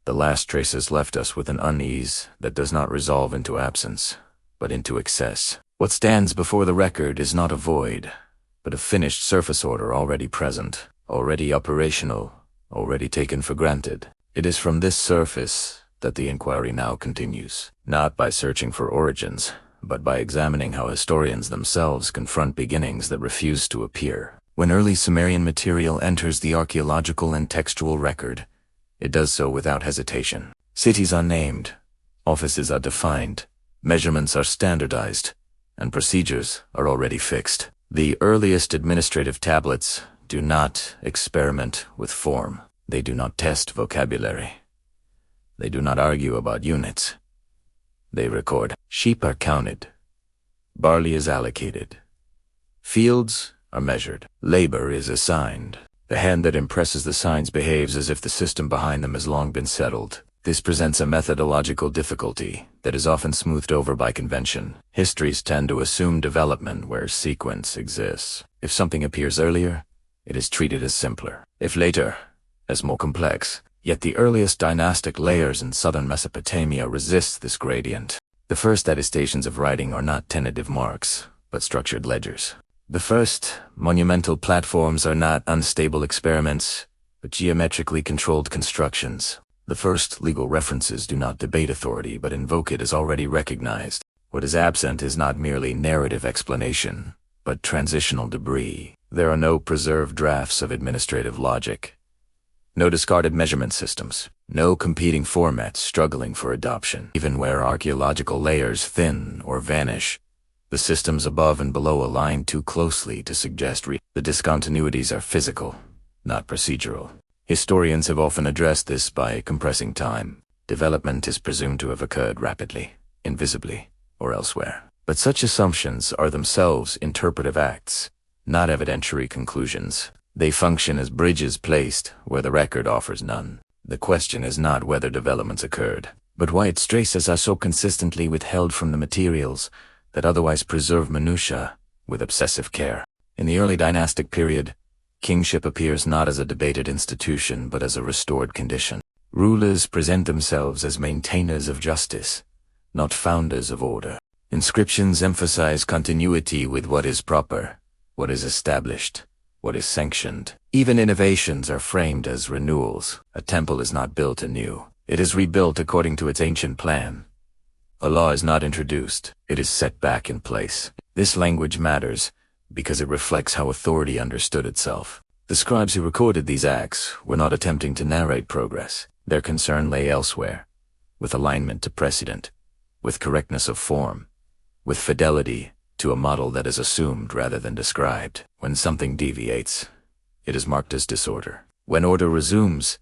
The last traces left us with an unease that does not resolve into absence, but into excess. What stands before the record is not a void, but a finished surface order already present, already operational, already taken for granted. It is from this surface that the inquiry now continues, not by searching for origins, but by examining how historians themselves confront beginnings that refuse to appear. When early Sumerian material enters the archaeological and textual record, it does so without hesitation. Cities are named, offices are defined, measurements are standardized, and procedures are already fixed. The earliest administrative tablets do not experiment with form. They do not test vocabulary. They do not argue about units. They record. Sheep are counted. Barley is allocated. Fields are measured. Labor is assigned. The hand that impresses the signs behaves as if the system behind them has long been settled. This presents a methodological difficulty that is often smoothed over by convention. Histories tend to assume development where sequence exists. If something appears earlier, it is treated as simpler. If later, as more complex. Yet the earliest dynastic layers in southern Mesopotamia resist this gradient. The first attestations of writing are not tentative marks, but structured ledgers. The first monumental platforms are not unstable experiments, but geometrically controlled constructions. The first legal references do not debate authority, but invoke it as already recognized. What is absent is not merely narrative explanation, but transitional debris. There are no preserved drafts of administrative logic, no discarded measurement systems, no competing formats struggling for adoption. Even where archaeological layers thin or vanish, the systems above and below align too closely to suggest the discontinuities are physical, not procedural. Historians have often addressed this by compressing time. Development is presumed to have occurred rapidly, invisibly, or elsewhere. But such assumptions are themselves interpretive acts, not evidentiary conclusions. They function as bridges placed where the record offers none. The question is not whether developments occurred, but why its traces are so consistently withheld from the materials that otherwise preserve minutiae with obsessive care. In the early dynastic period, kingship appears not as a debated institution but as a restored condition. Rulers present themselves as maintainers of justice, not founders of order. Inscriptions emphasize continuity with what is proper, what is established, what is sanctioned. Even innovations are framed as renewals. A temple is not built anew. It is rebuilt according to its ancient plan. A law is not introduced. It is set back in place. This language matters because it reflects how authority understood itself. The scribes who recorded these acts were not attempting to narrate progress. Their concern lay elsewhere, with alignment to precedent, with correctness of form, with fidelity to a model that is assumed rather than described. When something deviates, it is marked as disorder. When order resumes,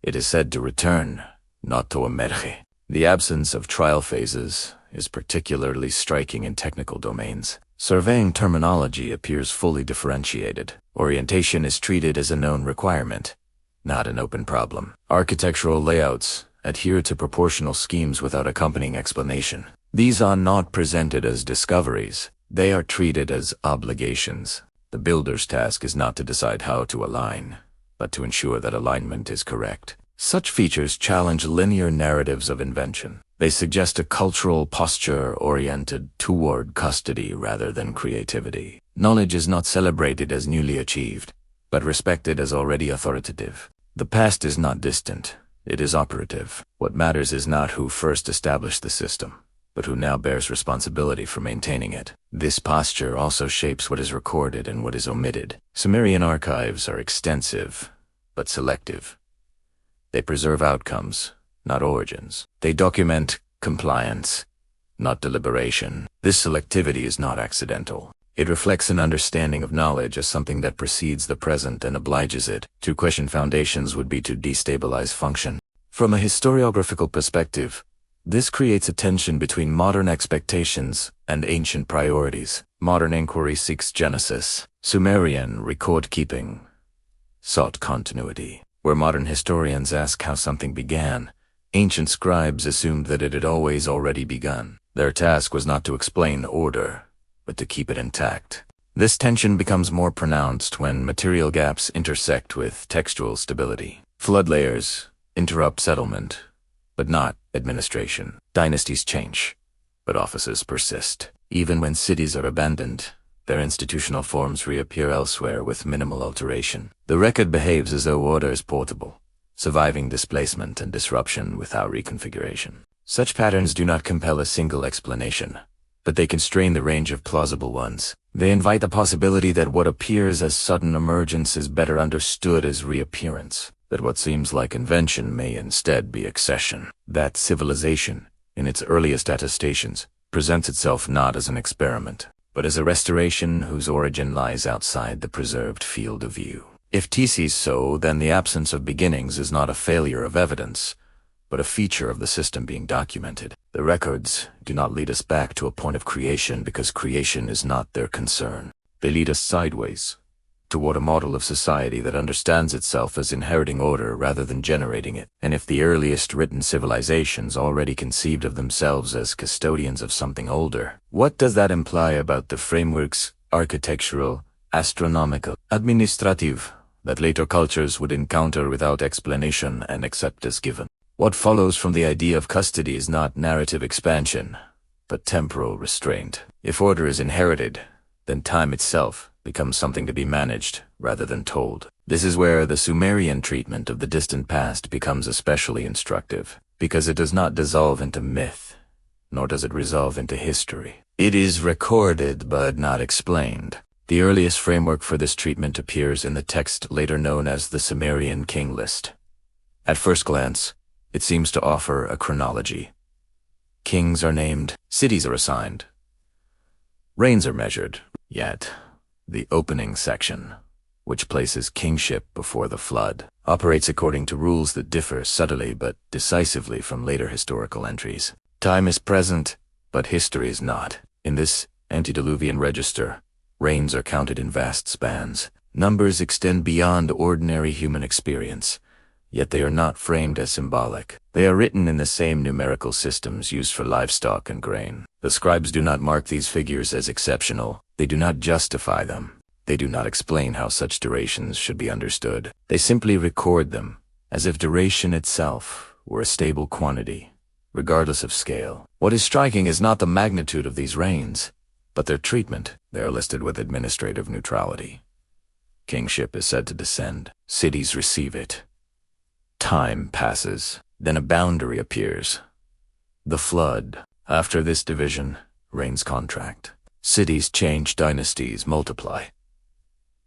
it is said to return, not to emerge. The absence of trial phases is particularly striking in technical domains. Surveying terminology appears fully differentiated. Orientation is treated as a known requirement, not an open problem. Architectural layouts adhere to proportional schemes without accompanying explanation. These are not presented as discoveries. They are treated as obligations. The builder's task is not to decide how to align, but to ensure that alignment is correct. Such features challenge linear narratives of invention. They suggest a cultural posture oriented toward custody rather than creativity. Knowledge is not celebrated as newly achieved, but respected as already authoritative. The past is not distant. It is operative. What matters is not who first established the system, but who now bears responsibility for maintaining it. This posture also shapes what is recorded and what is omitted. Sumerian archives are extensive, but selective. They preserve outcomes, not origins. They document compliance, not deliberation. This selectivity is not accidental. It reflects an understanding of knowledge as something that precedes the present and obliges it. To question foundations would be to destabilize function. From a historiographical perspective, this creates a tension between modern expectations and ancient priorities. Modern inquiry seeks genesis. Sumerian record-keeping sought continuity. Where modern historians ask how something began, ancient scribes assumed that it had already begun. Their task was not to explain order, but to keep it intact. This tension becomes more pronounced when material gaps intersect with textual stability. Flood layers interrupt settlement, but not administration. Dynasties change, but offices persist. Even when cities are abandoned, their institutional forms reappear elsewhere with minimal alteration. The record behaves as though order is portable, surviving displacement and disruption without reconfiguration. Such patterns do not compel a single explanation, but they constrain the range of plausible ones. They invite the possibility that what appears as sudden emergence is better understood as reappearance, that what seems like invention may instead be accession, that civilization, in its earliest attestations, presents itself not as an experiment, but as a restoration whose origin lies outside the preserved field of view. If T sees so, then the absence of beginnings is not a failure of evidence, but a feature of the system being documented. The records do not lead us back to a point of creation because creation is not their concern. They lead us sideways, toward a model of society that understands itself as inheriting order rather than generating it. And if the earliest written civilizations already conceived of themselves as custodians of something older, what does that imply about the frameworks, architectural, astronomical, administrative, that later cultures would encounter without explanation and accept as given? What follows from the idea of custody is not narrative expansion, but temporal restraint. If order is inherited, then time itself becomes something to be managed rather than told. This is where the Sumerian treatment of the distant past becomes especially instructive, because it does not dissolve into myth, nor does it resolve into history. It is recorded but not explained. The earliest framework for this treatment appears in the text later known as the Sumerian king list. At first glance, it seems to offer a chronology. Kings are named, cities are assigned, reigns are measured, yet the opening section, which places kingship before the flood, operates according to rules that differ subtly but decisively from later historical entries. Time is present, but history is not. In this antediluvian register, reigns are counted in vast spans. Numbers extend beyond ordinary human experience, yet they are not framed as symbolic. They are written in the same numerical systems used for livestock and grain. The scribes do not mark these figures as exceptional. They do not justify them. They do not explain how such durations should be understood. They simply record them, as if duration itself were a stable quantity, regardless of scale. What is striking is not the magnitude of these reigns, but their treatment. They are listed with administrative neutrality. Kingship is said to descend. Cities receive it. Time passes. Then a boundary appears. The flood. After this division, reigns contract. Cities change, dynasties multiply.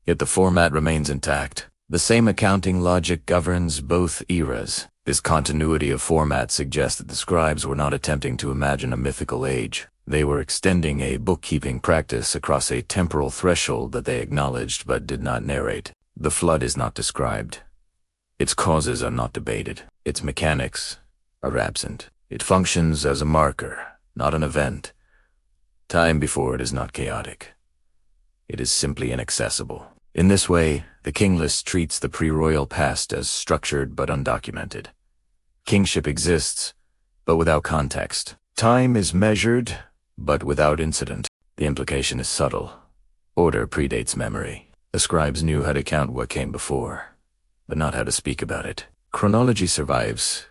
Yet the format remains intact. The same accounting logic governs both eras. This continuity of format suggests that the scribes were not attempting to imagine a mythical age. They were extending a bookkeeping practice across a temporal threshold that they acknowledged but did not narrate. The flood is not described. Its causes are not debated. Its mechanics are absent. It functions as a marker, not an event. Time before it is not chaotic. It is simply inaccessible. In this way, the king list treats the pre-royal past as structured but undocumented. Kingship exists, but without context. Time is measured, but without incident. The implication is subtle. Order predates memory. The scribes knew how to count what came before, but not how to speak about it. Chronology survives,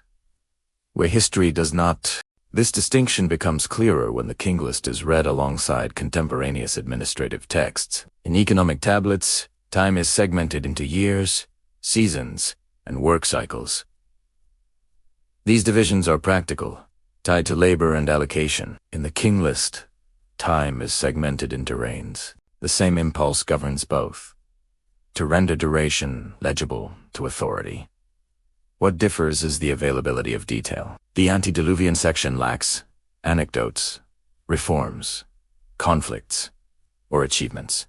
where history does not. This distinction becomes clearer when the king list is read alongside contemporaneous administrative texts. In economic tablets, time is segmented into years, seasons, and work cycles. These divisions are practical, tied to labor and allocation. In the king list, time is segmented into reigns. The same impulse governs both, to render duration legible to authority. What differs is the availability of detail. The antediluvian section lacks anecdotes, reforms, conflicts, or achievements.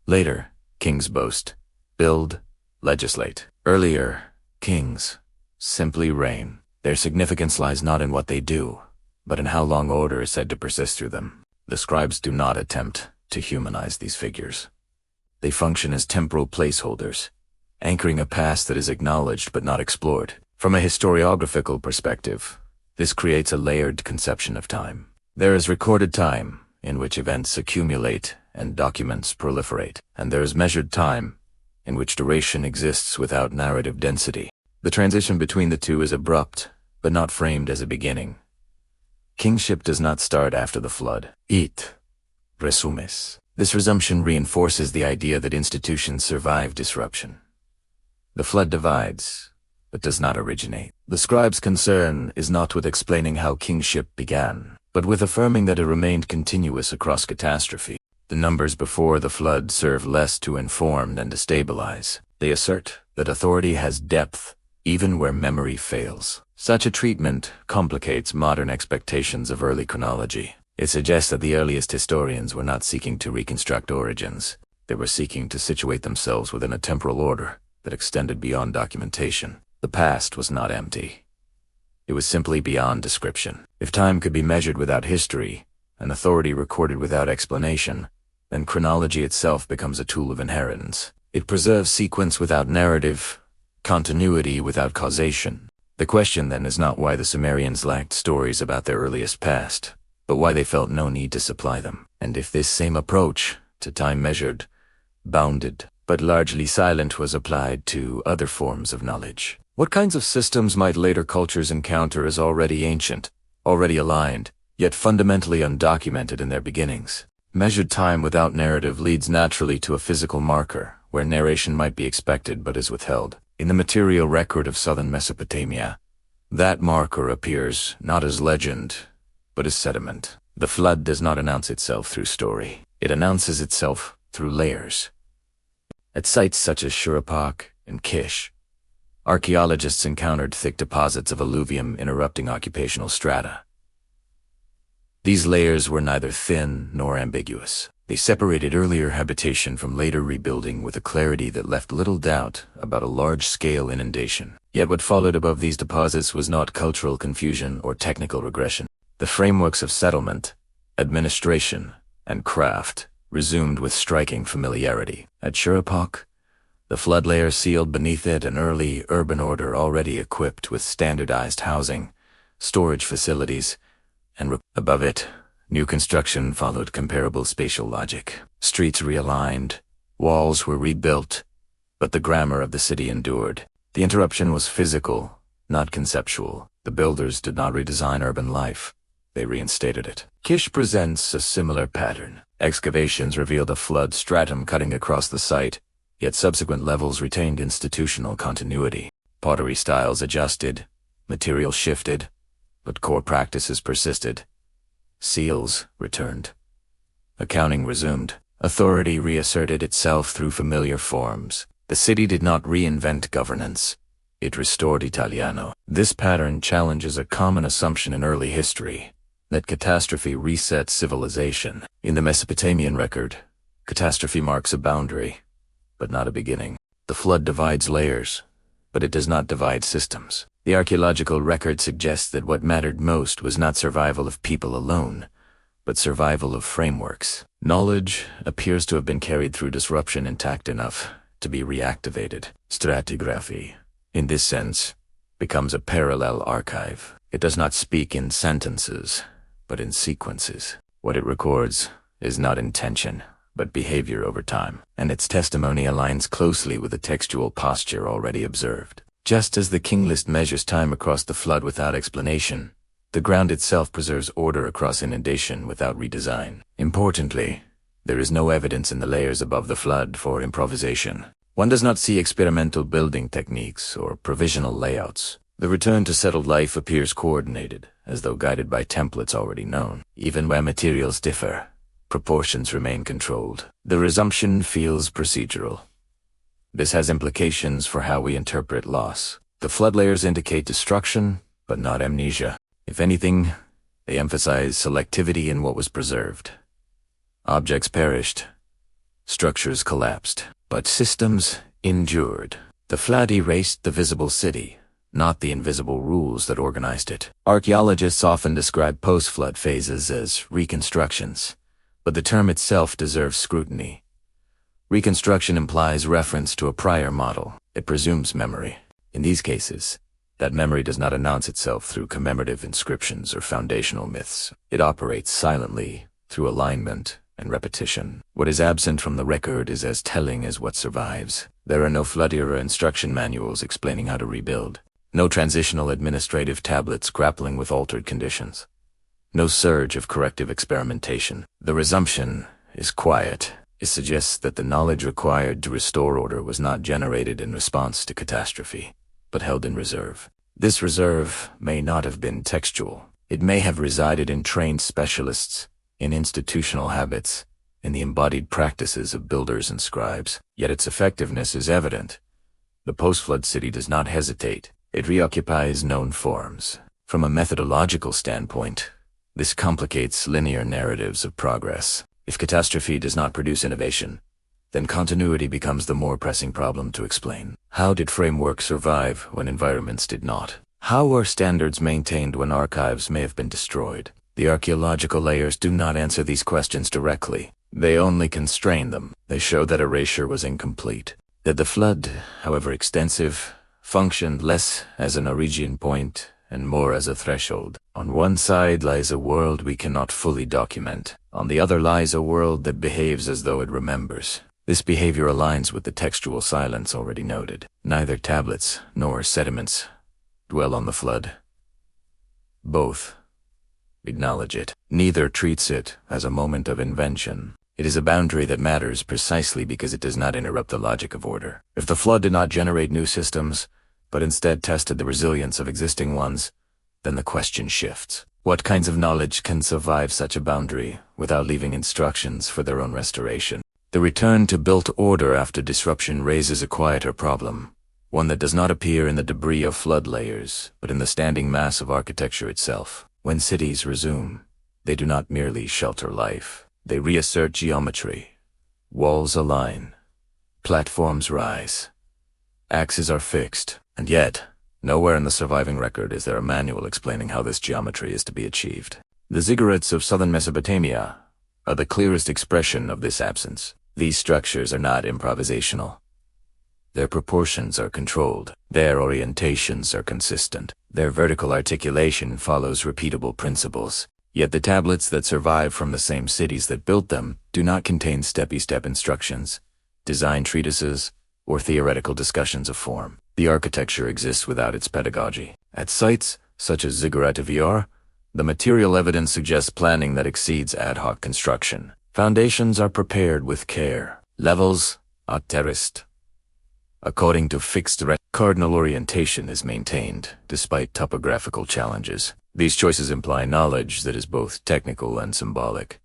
Later, kings boast, build, legislate. Earlier, kings simply reign. Their significance lies not in what they do, but in how long order is said to persist through them. The scribes do not attempt to humanize these figures. They function as temporal placeholders, anchoring a past that is acknowledged but not explored. From a historiographical perspective, this creates a layered conception of time. There is recorded time, in which events accumulate and documents proliferate, and there is measured time, in which duration exists without narrative density. The transition between the two is abrupt, but not framed as a beginning. Kingship does not start after the flood. It resumes. This resumption reinforces the idea that institutions survive disruption. The flood divides, but does not originate. The scribe's concern is not with explaining how kingship began, but with affirming that it remained continuous across catastrophe. The numbers before the flood serve less to inform than to stabilize. They assert that authority has depth, even where memory fails. Such a treatment complicates modern expectations of early chronology. It suggests that the earliest historians were not seeking to reconstruct origins. They were seeking to situate themselves within a temporal order that extended beyond documentation. The past was not empty. It was simply beyond description. If time could be measured without history, and authority recorded without explanation, then chronology itself becomes a tool of inheritance. It preserves sequence without narrative, continuity without causation. The question then is not why the Sumerians lacked stories about their earliest past, but why they felt no need to supply them. And if this same approach to time measured, bounded, but largely silent was applied to other forms of knowledge, what kinds of systems might later cultures encounter as already ancient, already aligned, yet fundamentally undocumented in their beginnings? Measured time without narrative leads naturally to a physical marker, where narration might be expected but is withheld. In the material record of southern Mesopotamia, that marker appears not as legend, but as sediment. The flood does not announce itself through story. It announces itself through layers. At sites such as Shuruppak and Kish, archaeologists encountered thick deposits of alluvium interrupting occupational strata. These layers were neither thin nor ambiguous. They separated earlier habitation from later rebuilding with a clarity that left little doubt about a large-scale inundation. Yet what followed above these deposits was not cultural confusion or technical regression. The frameworks of settlement, administration, and craft resumed with striking familiarity. At Shuruppak, the flood layer sealed beneath it an early urban order already equipped with standardized housing, storage facilities, and above it, new construction followed comparable spatial logic. Streets realigned, walls were rebuilt, but the grammar of the city endured. The interruption was physical, not conceptual. The builders did not redesign urban life. They reinstated it. Kish presents a similar pattern. Excavations revealed a flood stratum cutting across the site, yet subsequent levels retained institutional continuity. Pottery styles adjusted, material shifted, but core practices persisted. Seals returned. Accounting resumed. Authority reasserted itself through familiar forms. The city did not reinvent governance. It restored Italiano. This pattern challenges a common assumption in early history, that catastrophe resets civilization. In the Mesopotamian record, catastrophe marks a boundary, but not a beginning. The flood divides layers, but it does not divide systems. The archaeological record suggests that what mattered most was not survival of people alone, but survival of frameworks. Knowledge appears to have been carried through disruption intact enough to be reactivated. Stratigraphy, in this sense, becomes a parallel archive. It does not speak in sentences, but in sequences. What it records is not intention, but behavior over time, and its testimony aligns closely with the textual posture already observed. Just as the king list measures time across the flood without explanation, the ground itself preserves order across inundation without redesign. Importantly, there is no evidence in the layers above the flood for improvisation. One does not see experimental building techniques or provisional layouts. The return to settled life appears coordinated, as though guided by templates already known. Even where materials differ, proportions remain controlled. The resumption feels procedural. This has implications for how we interpret loss. The flood layers indicate destruction, but not amnesia. If anything, they emphasize selectivity in what was preserved. Objects perished, structures collapsed, but systems endured. The flood erased the visible city, not the invisible rules that organized it. Archaeologists often describe post-flood phases as reconstructions, but the term itself deserves scrutiny. Reconstruction implies reference to a prior model. It presumes memory. In these cases, that memory does not announce itself through commemorative inscriptions or foundational myths. It operates silently through alignment and repetition. What is absent from the record is as telling as what survives. There are no flood-era instruction manuals explaining how to rebuild. No transitional administrative tablets grappling with altered conditions. No surge of corrective experimentation. The resumption is quiet. It suggests that the knowledge required to restore order was not generated in response to catastrophe, but held in reserve. This reserve may not have been textual. It may have resided in trained specialists, in institutional habits, in the embodied practices of builders and scribes. Yet its effectiveness is evident. The post-flood city does not hesitate. It reoccupies known forms. From a methodological standpoint, this complicates linear narratives of progress. If catastrophe does not produce innovation, then continuity becomes the more pressing problem to explain. How did frameworks survive when environments did not? How were standards maintained when archives may have been destroyed? The archaeological layers do not answer these questions directly. They only constrain them. They show that erasure was incomplete. That the flood, however extensive, functioned less as an origin point and more as a threshold. On one side lies a world we cannot fully document. On the other lies a world that behaves as though it remembers. This behavior aligns with the textual silence already noted. Neither tablets nor sediments dwell on the flood. Both acknowledge it. Neither treats it as a moment of invention. It is a boundary that matters precisely because it does not interrupt the logic of order. If the flood did not generate new systems, but instead tested the resilience of existing ones, then the question shifts. What kinds of knowledge can survive such a boundary without leaving instructions for their own restoration? The return to built order after disruption raises a quieter problem, one that does not appear in the debris of flood layers, but in the standing mass of architecture itself. When cities resume, they do not merely shelter life. They reassert geometry. Walls align. Platforms rise. Axes are fixed. And yet, nowhere in the surviving record is there a manual explaining how this geometry is to be achieved. The ziggurats of southern Mesopotamia are the clearest expression of this absence. These structures are not improvisational. Their proportions are controlled. Their orientations are consistent. Their vertical articulation follows repeatable principles. Yet the tablets that survive from the same cities that built them do not contain step-by-step instructions, design treatises, or theoretical discussions of form. The architecture exists without its pedagogy. At sites such as Ziggurat of Yar, the material evidence suggests planning that exceeds ad hoc construction. Foundations are prepared with care. Levels are terraced. According to fixed cardinal orientation is maintained, despite topographical challenges. These choices imply knowledge that is both technical and symbolic.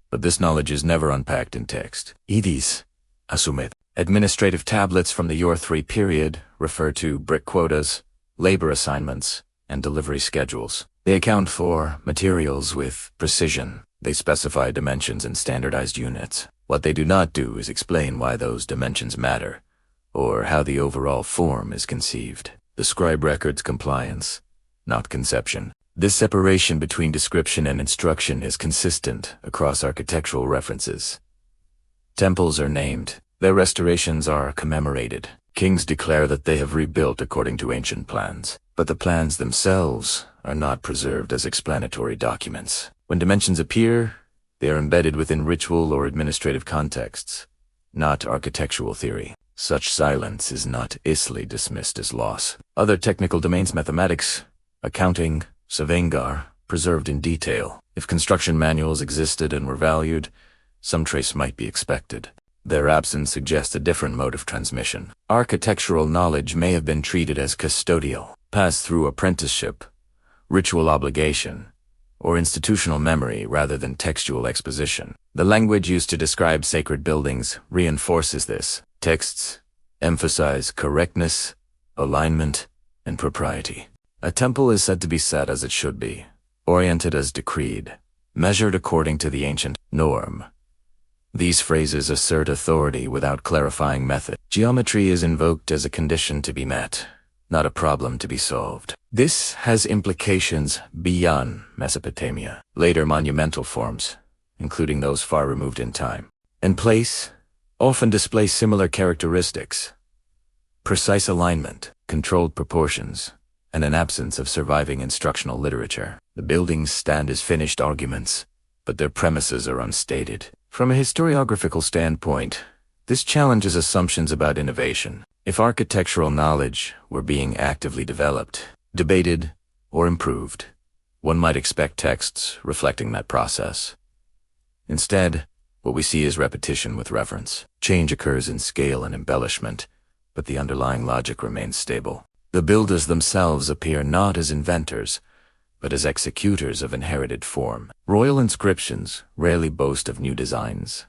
But this knowledge is never unpacked in text. Edis, assumed. Administrative tablets from the Yor III period refer to brick quotas, labor assignments, and delivery schedules. They account for materials with precision. They specify dimensions in standardized units. What they do not do is explain why those dimensions matter, or how the overall form is conceived. The scribe records compliance, not conception. This separation between description and instruction is consistent across architectural references. Temples are named. Their restorations are commemorated. Kings declare that they have rebuilt according to ancient plans, but the plans themselves are not preserved as explanatory documents. When dimensions appear, they are embedded within ritual or administrative contexts, not architectural theory. Such silence is not easily dismissed as loss. Other technical domains, mathematics, accounting, surveying, are preserved in detail. If construction manuals existed and were valued, some trace might be expected. Their absence suggests a different mode of transmission. Architectural knowledge may have been treated as custodial, passed through apprenticeship, ritual obligation, or institutional memory rather than textual exposition. The language used to describe sacred buildings reinforces this. Texts emphasize correctness, alignment, and propriety. A temple is said to be set as it should be, oriented as decreed, measured according to the ancient norm. These phrases assert authority without clarifying method. Geometry is invoked as a condition to be met, not a problem to be solved. This has implications beyond Mesopotamia. Later monumental forms, including those far removed in time and place, often display similar characteristics: precise alignment, controlled proportions, and an absence of surviving instructional literature. The buildings stand as finished arguments, but their premises are unstated. From a historiographical standpoint, This challenges assumptions about innovation. If architectural knowledge were being actively developed, debated, or improved, one might expect texts reflecting that process. Instead, what we see is repetition with reference. Change occurs in scale and embellishment, but the underlying logic remains stable. The builders themselves appear not as inventors, but as executors of inherited form. Royal inscriptions rarely boast of new designs.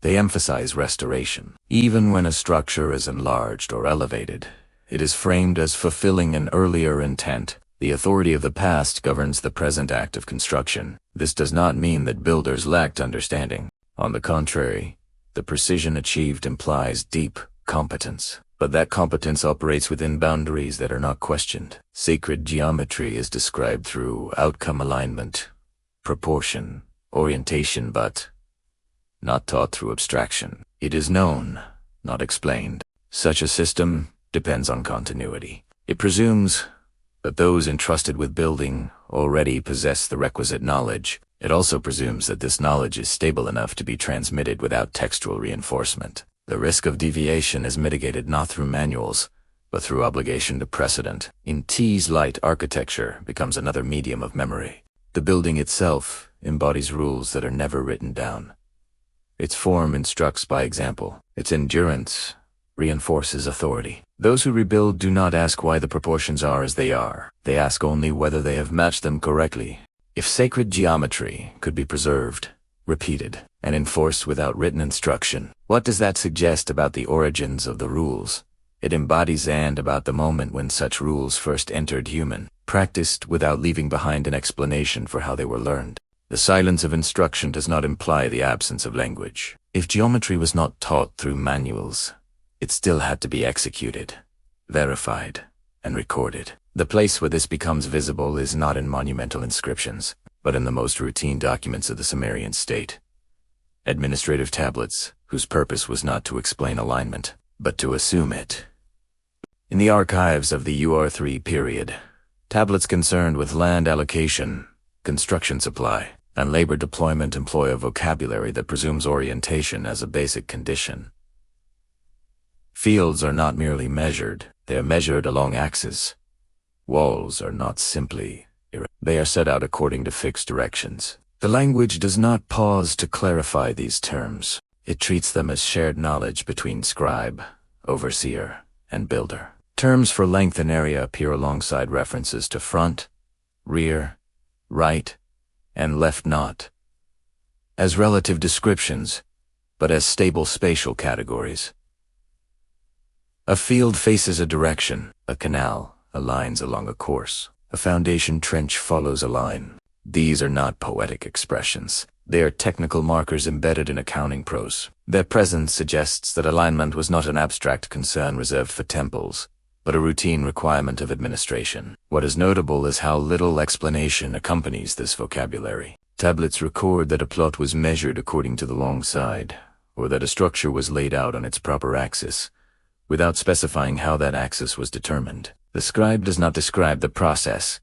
They emphasize restoration. Even when a structure is enlarged or elevated, it is framed as fulfilling an earlier intent. The authority of the past governs the present act of construction. This does not mean that builders lacked understanding. On the contrary, the precision achieved implies deep competence. But that competence operates within boundaries that are not questioned. Sacred geometry is described through outcome alignment, proportion, orientation, but not taught through abstraction. It is known, not explained. Such a system depends on continuity. It presumes that those entrusted with building already possess the requisite knowledge. It also presumes that this knowledge is stable enough to be transmitted without textual reinforcement. The risk of deviation is mitigated not through manuals, but through obligation to precedent. In T's light, architecture becomes another medium of memory. The building itself embodies rules that are never written down. Its form instructs by example. Its endurance reinforces authority. Those who rebuild do not ask why the proportions are as they are. They ask only whether they have matched them correctly. If sacred geometry could be preserved, repeated, and enforced without written instruction, what does that suggest about the origins of the rules? It embodies and about the moment when such rules first entered human, practiced without leaving behind an explanation for how they were learned. The silence of instruction does not imply the absence of language. If geometry was not taught through manuals, it still had to be executed, verified, and recorded. The place where this becomes visible is not in monumental inscriptions, but in the most routine documents of the Sumerian state. Administrative tablets, whose purpose was not to explain alignment, but to assume it. In the archives of the UR3 period, tablets concerned with land allocation, construction supply, and labor deployment employ a vocabulary that presumes orientation as a basic condition. Fields are not merely measured, they are measured along axes. Walls are not simply they are set out according to fixed directions. The language does not pause to clarify these terms. It treats them as shared knowledge between scribe, overseer, and builder. Terms for length and area appear alongside references to front, rear, right, and left, not as relative descriptions, but as stable spatial categories. A field faces a direction, a canal aligns along a course, a foundation trench follows a line. These are not poetic expressions. They are technical markers embedded in accounting prose. Their presence suggests that alignment was not an abstract concern reserved for temples, but a routine requirement of administration. What is notable is how little explanation accompanies this vocabulary. Tablets record that a plot was measured according to the long side, or that a structure was laid out on its proper axis, without specifying how that axis was determined. The scribe does not describe the process.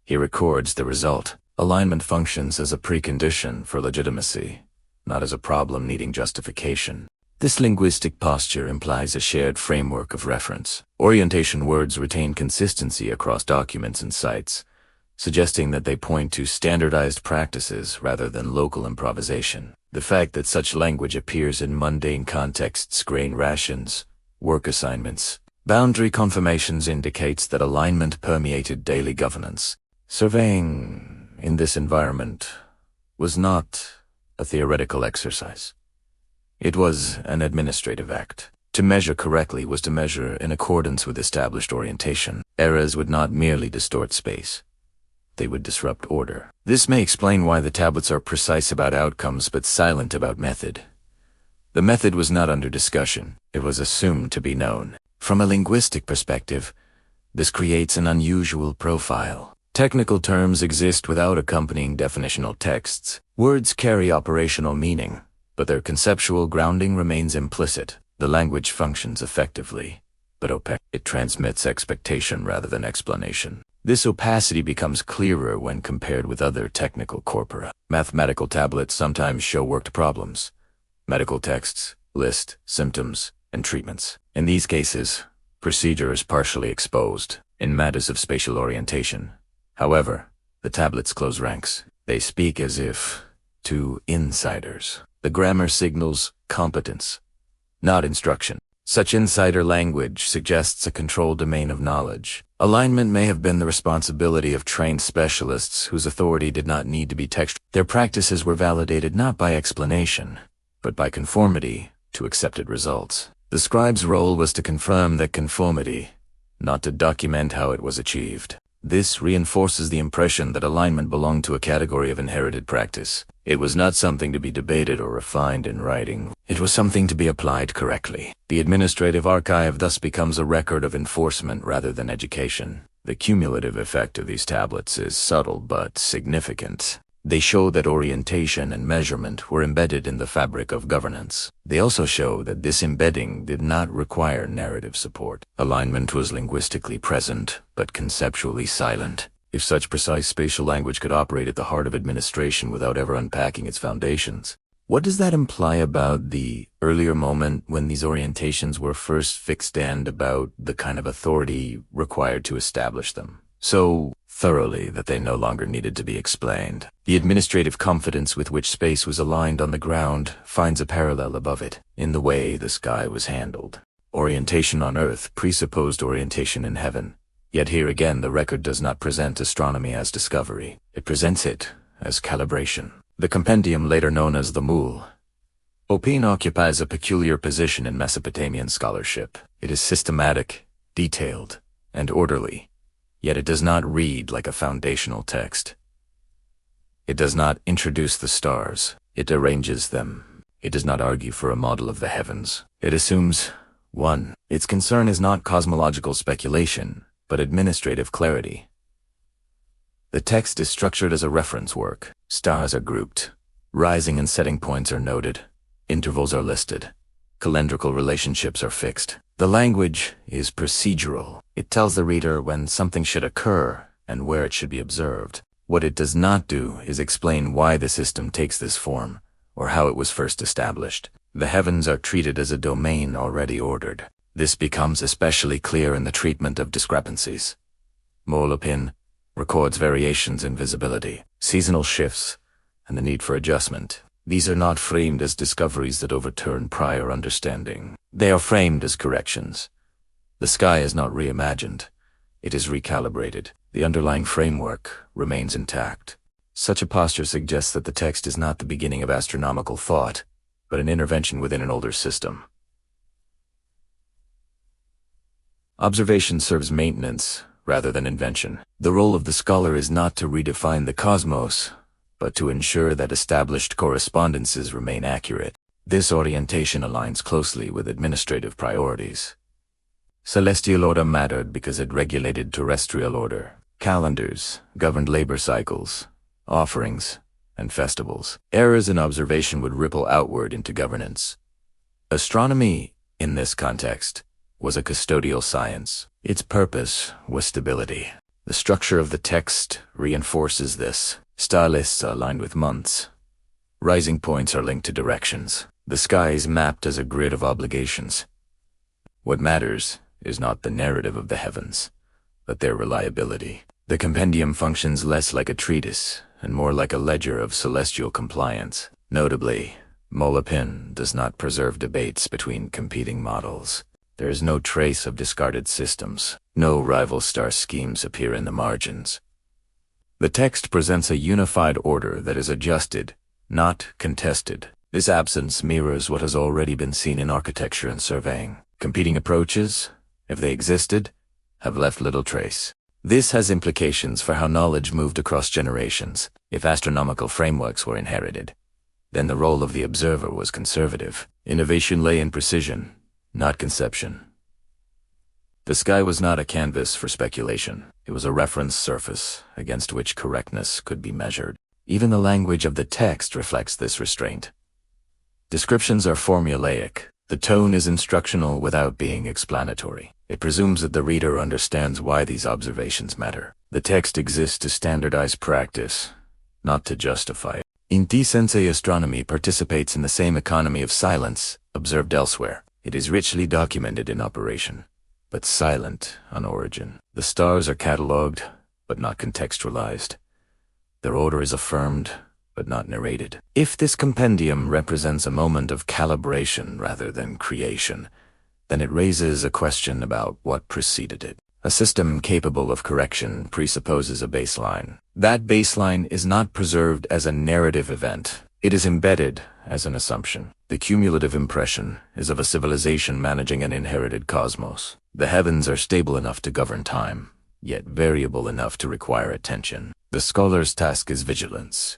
He records the result. Alignment functions as a precondition for legitimacy, not as a problem needing justification. This linguistic posture implies a shared framework of reference. Orientation words retain consistency across documents and sites, suggesting that they point to standardized practices rather than local improvisation. The fact that such language appears in mundane contexts, grain rations, work assignments, boundary confirmations indicates that alignment permeated daily governance. Surveying in this environment was not a theoretical exercise. It was an administrative act. To measure correctly was to measure in accordance with established orientation. Errors would not merely distort space. They would disrupt order. This may explain why the tablets are precise about outcomes but silent about method. The method was not under discussion. It was assumed to be known. From a linguistic perspective, this creates an unusual profile. Technical terms exist without accompanying definitional texts. Words carry operational meaning, but their conceptual grounding remains implicit. The language functions effectively, but opaque. It transmits expectation rather than explanation. This opacity becomes clearer when compared with other technical corpora. Mathematical tablets sometimes show worked problems. Medical texts list symptoms and treatments. In these cases, procedure is partially exposed in matters of spatial orientation. However, the tablets close ranks. They speak as if to insiders. The grammar signals competence, not instruction. Such insider language suggests a controlled domain of knowledge. Alignment may have been the responsibility of trained specialists whose authority did not need to be textual. Their practices were validated not by explanation, but by conformity to accepted results. The scribe's role was to confirm that conformity, not to document how it was achieved. This reinforces the impression that alignment belonged to a category of inherited practice. It was not something to be debated or refined in writing. It was something to be applied correctly. The administrative archive thus becomes a record of enforcement rather than education. The cumulative effect of these tablets is subtle but significant. They show that orientation and measurement were embedded in the fabric of governance. They also show that this embedding did not require narrative support. Alignment was linguistically present, but conceptually silent. If such precise spatial language could operate at the heart of administration without ever unpacking its foundations, what does that imply about the earlier moment when these orientations were first fixed and about the kind of authority required to establish them? So thoroughly that they no longer needed to be explained. The administrative confidence with which space was aligned on the ground finds a parallel above it in the way the sky was handled. Orientation on Earth presupposed orientation in heaven. Yet here again the record does not present astronomy as discovery. It presents it as calibration. The compendium, later known as the Mul, Opine occupies a peculiar position in Mesopotamian scholarship. It is systematic, detailed, and orderly. Yet it does not read like a foundational text. It does not introduce the stars. It arranges them. It does not argue for a model of the heavens. It assumes, 1. Its concern is not cosmological speculation, but administrative clarity. The text is structured as a reference work. Stars are grouped. Rising and setting points are noted. Intervals are listed. Calendrical relationships are fixed. The language is procedural. It tells the reader when something should occur and where it should be observed. What it does not do is explain why the system takes this form or how it was first established. The heavens are treated as a domain already ordered. This becomes especially clear in the treatment of discrepancies. Molopin records variations in visibility, seasonal shifts, and the need for adjustment. These are not framed as discoveries that overturn prior understanding. They are framed as corrections. The sky is not reimagined. It is recalibrated. The underlying framework remains intact. Such a posture suggests that the text is not the beginning of astronomical thought, but an intervention within an older system. Observation serves maintenance rather than invention. The role of the scholar is not to redefine the cosmos, but to ensure that established correspondences remain accurate. This orientation aligns closely with administrative priorities. Celestial order mattered because it regulated terrestrial order. Calendars governed labor cycles, offerings, and festivals. Errors in observation would ripple outward into governance. Astronomy, in this context, was a custodial science. Its purpose was stability. The structure of the text reinforces this. Star lists are aligned with months. Rising points are linked to directions. The sky is mapped as a grid of obligations. What matters is not the narrative of the heavens, but their reliability. The compendium functions less like a treatise and more like a ledger of celestial compliance. Notably, Molopin does not preserve debates between competing models. There is no trace of discarded systems. No rival star schemes appear in the margins. The text presents a unified order that is adjusted, not contested. This absence mirrors what has already been seen in architecture and surveying. Competing approaches, if they existed, have left little trace. This has implications for how knowledge moved across generations. If astronomical frameworks were inherited, then the role of the observer was conservative. Innovation lay in precision, not conception. The sky was not a canvas for speculation. It was a reference surface against which correctness could be measured. Even the language of the text reflects this restraint. Descriptions are formulaic. The tone is instructional without being explanatory. It presumes that the reader understands why these observations matter. The text exists to standardize practice, not to justify it. Inti-sensei astronomy participates in the same economy of silence observed elsewhere. It is richly documented in operation, but silent on origin. The stars are catalogued, but not contextualized. Their order is affirmed, but not narrated. If this compendium represents a moment of calibration rather than creation, then it raises a question about what preceded it. A system capable of correction presupposes a baseline. That baseline is not preserved as a narrative event. It is embedded as an assumption. The cumulative impression is of a civilization managing an inherited cosmos. The heavens are stable enough to govern time, yet variable enough to require attention. The scholar's task is vigilance,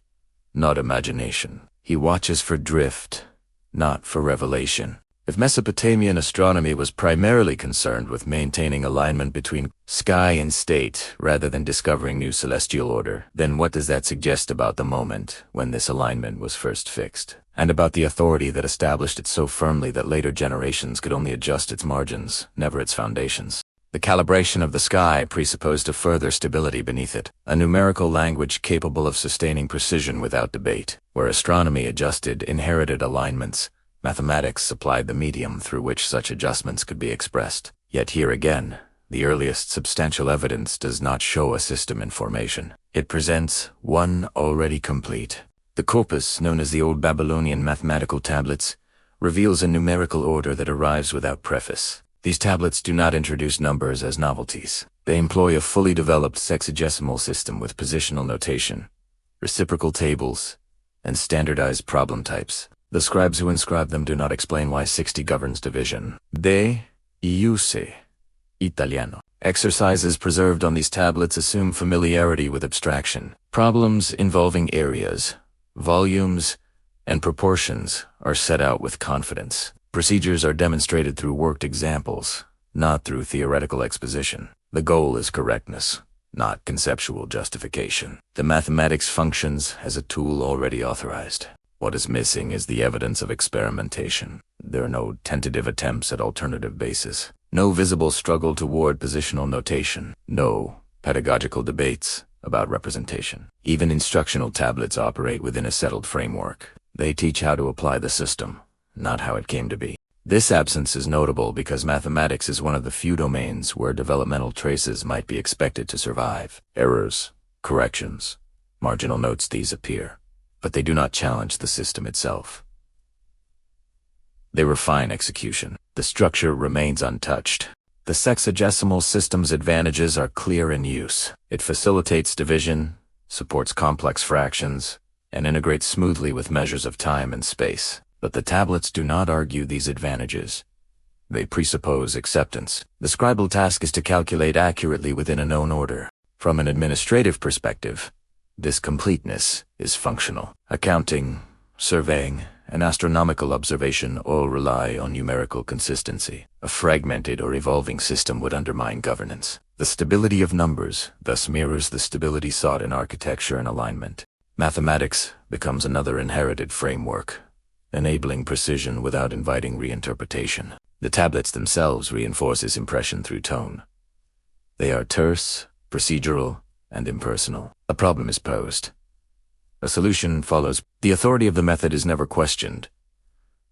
not imagination. He watches for drift, not for revelation. If Mesopotamian astronomy was primarily concerned with maintaining alignment between sky and state rather than discovering new celestial order, then what does that suggest about the moment when this alignment was first fixed? And about the authority that established it so firmly that later generations could only adjust its margins, never its foundations? The calibration of the sky presupposed a further stability beneath it, a numerical language capable of sustaining precision without debate. Where astronomy adjusted inherited alignments, mathematics supplied the medium through which such adjustments could be expressed. Yet here again, the earliest substantial evidence does not show a system in formation. It presents one already complete. The corpus, known as the Old Babylonian mathematical tablets, reveals a numerical order that arrives without preface. These tablets do not introduce numbers as novelties. They employ a fully developed sexagesimal system with positional notation, reciprocal tables, and standardized problem types. The scribes who inscribe them do not explain why 60 governs division. De iuse Italiano. Exercises preserved on these tablets assume familiarity with abstraction. Problems involving areas, volumes, and proportions are set out with confidence. Procedures are demonstrated through worked examples, not through theoretical exposition. The goal is correctness, not conceptual justification. The mathematics functions as a tool already authorized. What is missing is the evidence of experimentation. There are no tentative attempts at alternative bases, no visible struggle toward positional notation, no pedagogical debates about representation. Even instructional tablets operate within a settled framework. They teach how to apply the system, not how it came to be. This absence is notable because mathematics is one of the few domains where developmental traces might be expected to survive. Errors, corrections, marginal notes, these appear, but they do not challenge the system itself. They refine execution. The structure remains untouched. The sexagesimal system's advantages are clear in use. It facilitates division, supports complex fractions, and integrates smoothly with measures of time and space. But the tablets do not argue these advantages. They presuppose acceptance. The scribal task is to calculate accurately within a known order. From an administrative perspective, this completeness is functional. Accounting, surveying, and astronomical observation all rely on numerical consistency. A fragmented or evolving system would undermine governance. The stability of numbers thus mirrors the stability sought in architecture and alignment. Mathematics becomes another inherited framework, enabling precision without inviting reinterpretation. The tablets themselves reinforce this impression through tone. They are terse, procedural, and impersonal. A problem is posed. A solution follows. The authority of the method is never questioned.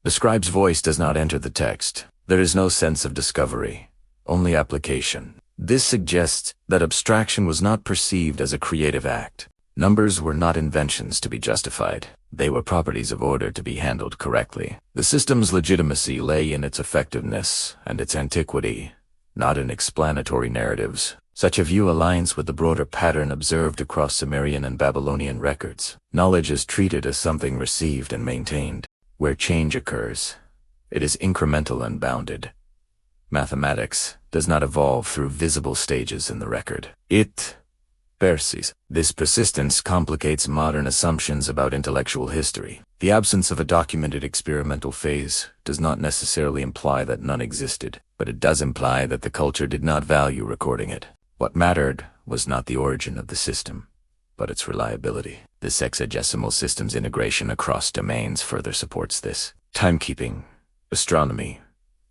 The scribe's voice does not enter the text. There is no sense of discovery, only application. This suggests that abstraction was not perceived as a creative act. Numbers were not inventions to be justified. They were properties of order to be handled correctly. The system's legitimacy lay in its effectiveness and its antiquity, not in explanatory narratives. Such a view aligns with the broader pattern observed across Sumerian and Babylonian records. Knowledge is treated as something received and maintained. Where change occurs, it is incremental and bounded. Mathematics does not evolve through visible stages in the record. It persists. This persistence complicates modern assumptions about intellectual history. The absence of a documented experimental phase does not necessarily imply that none existed, but it does imply that the culture did not value recording it. What mattered was not the origin of the system, but its reliability. The sexagesimal system's integration across domains further supports this. Timekeeping, astronomy,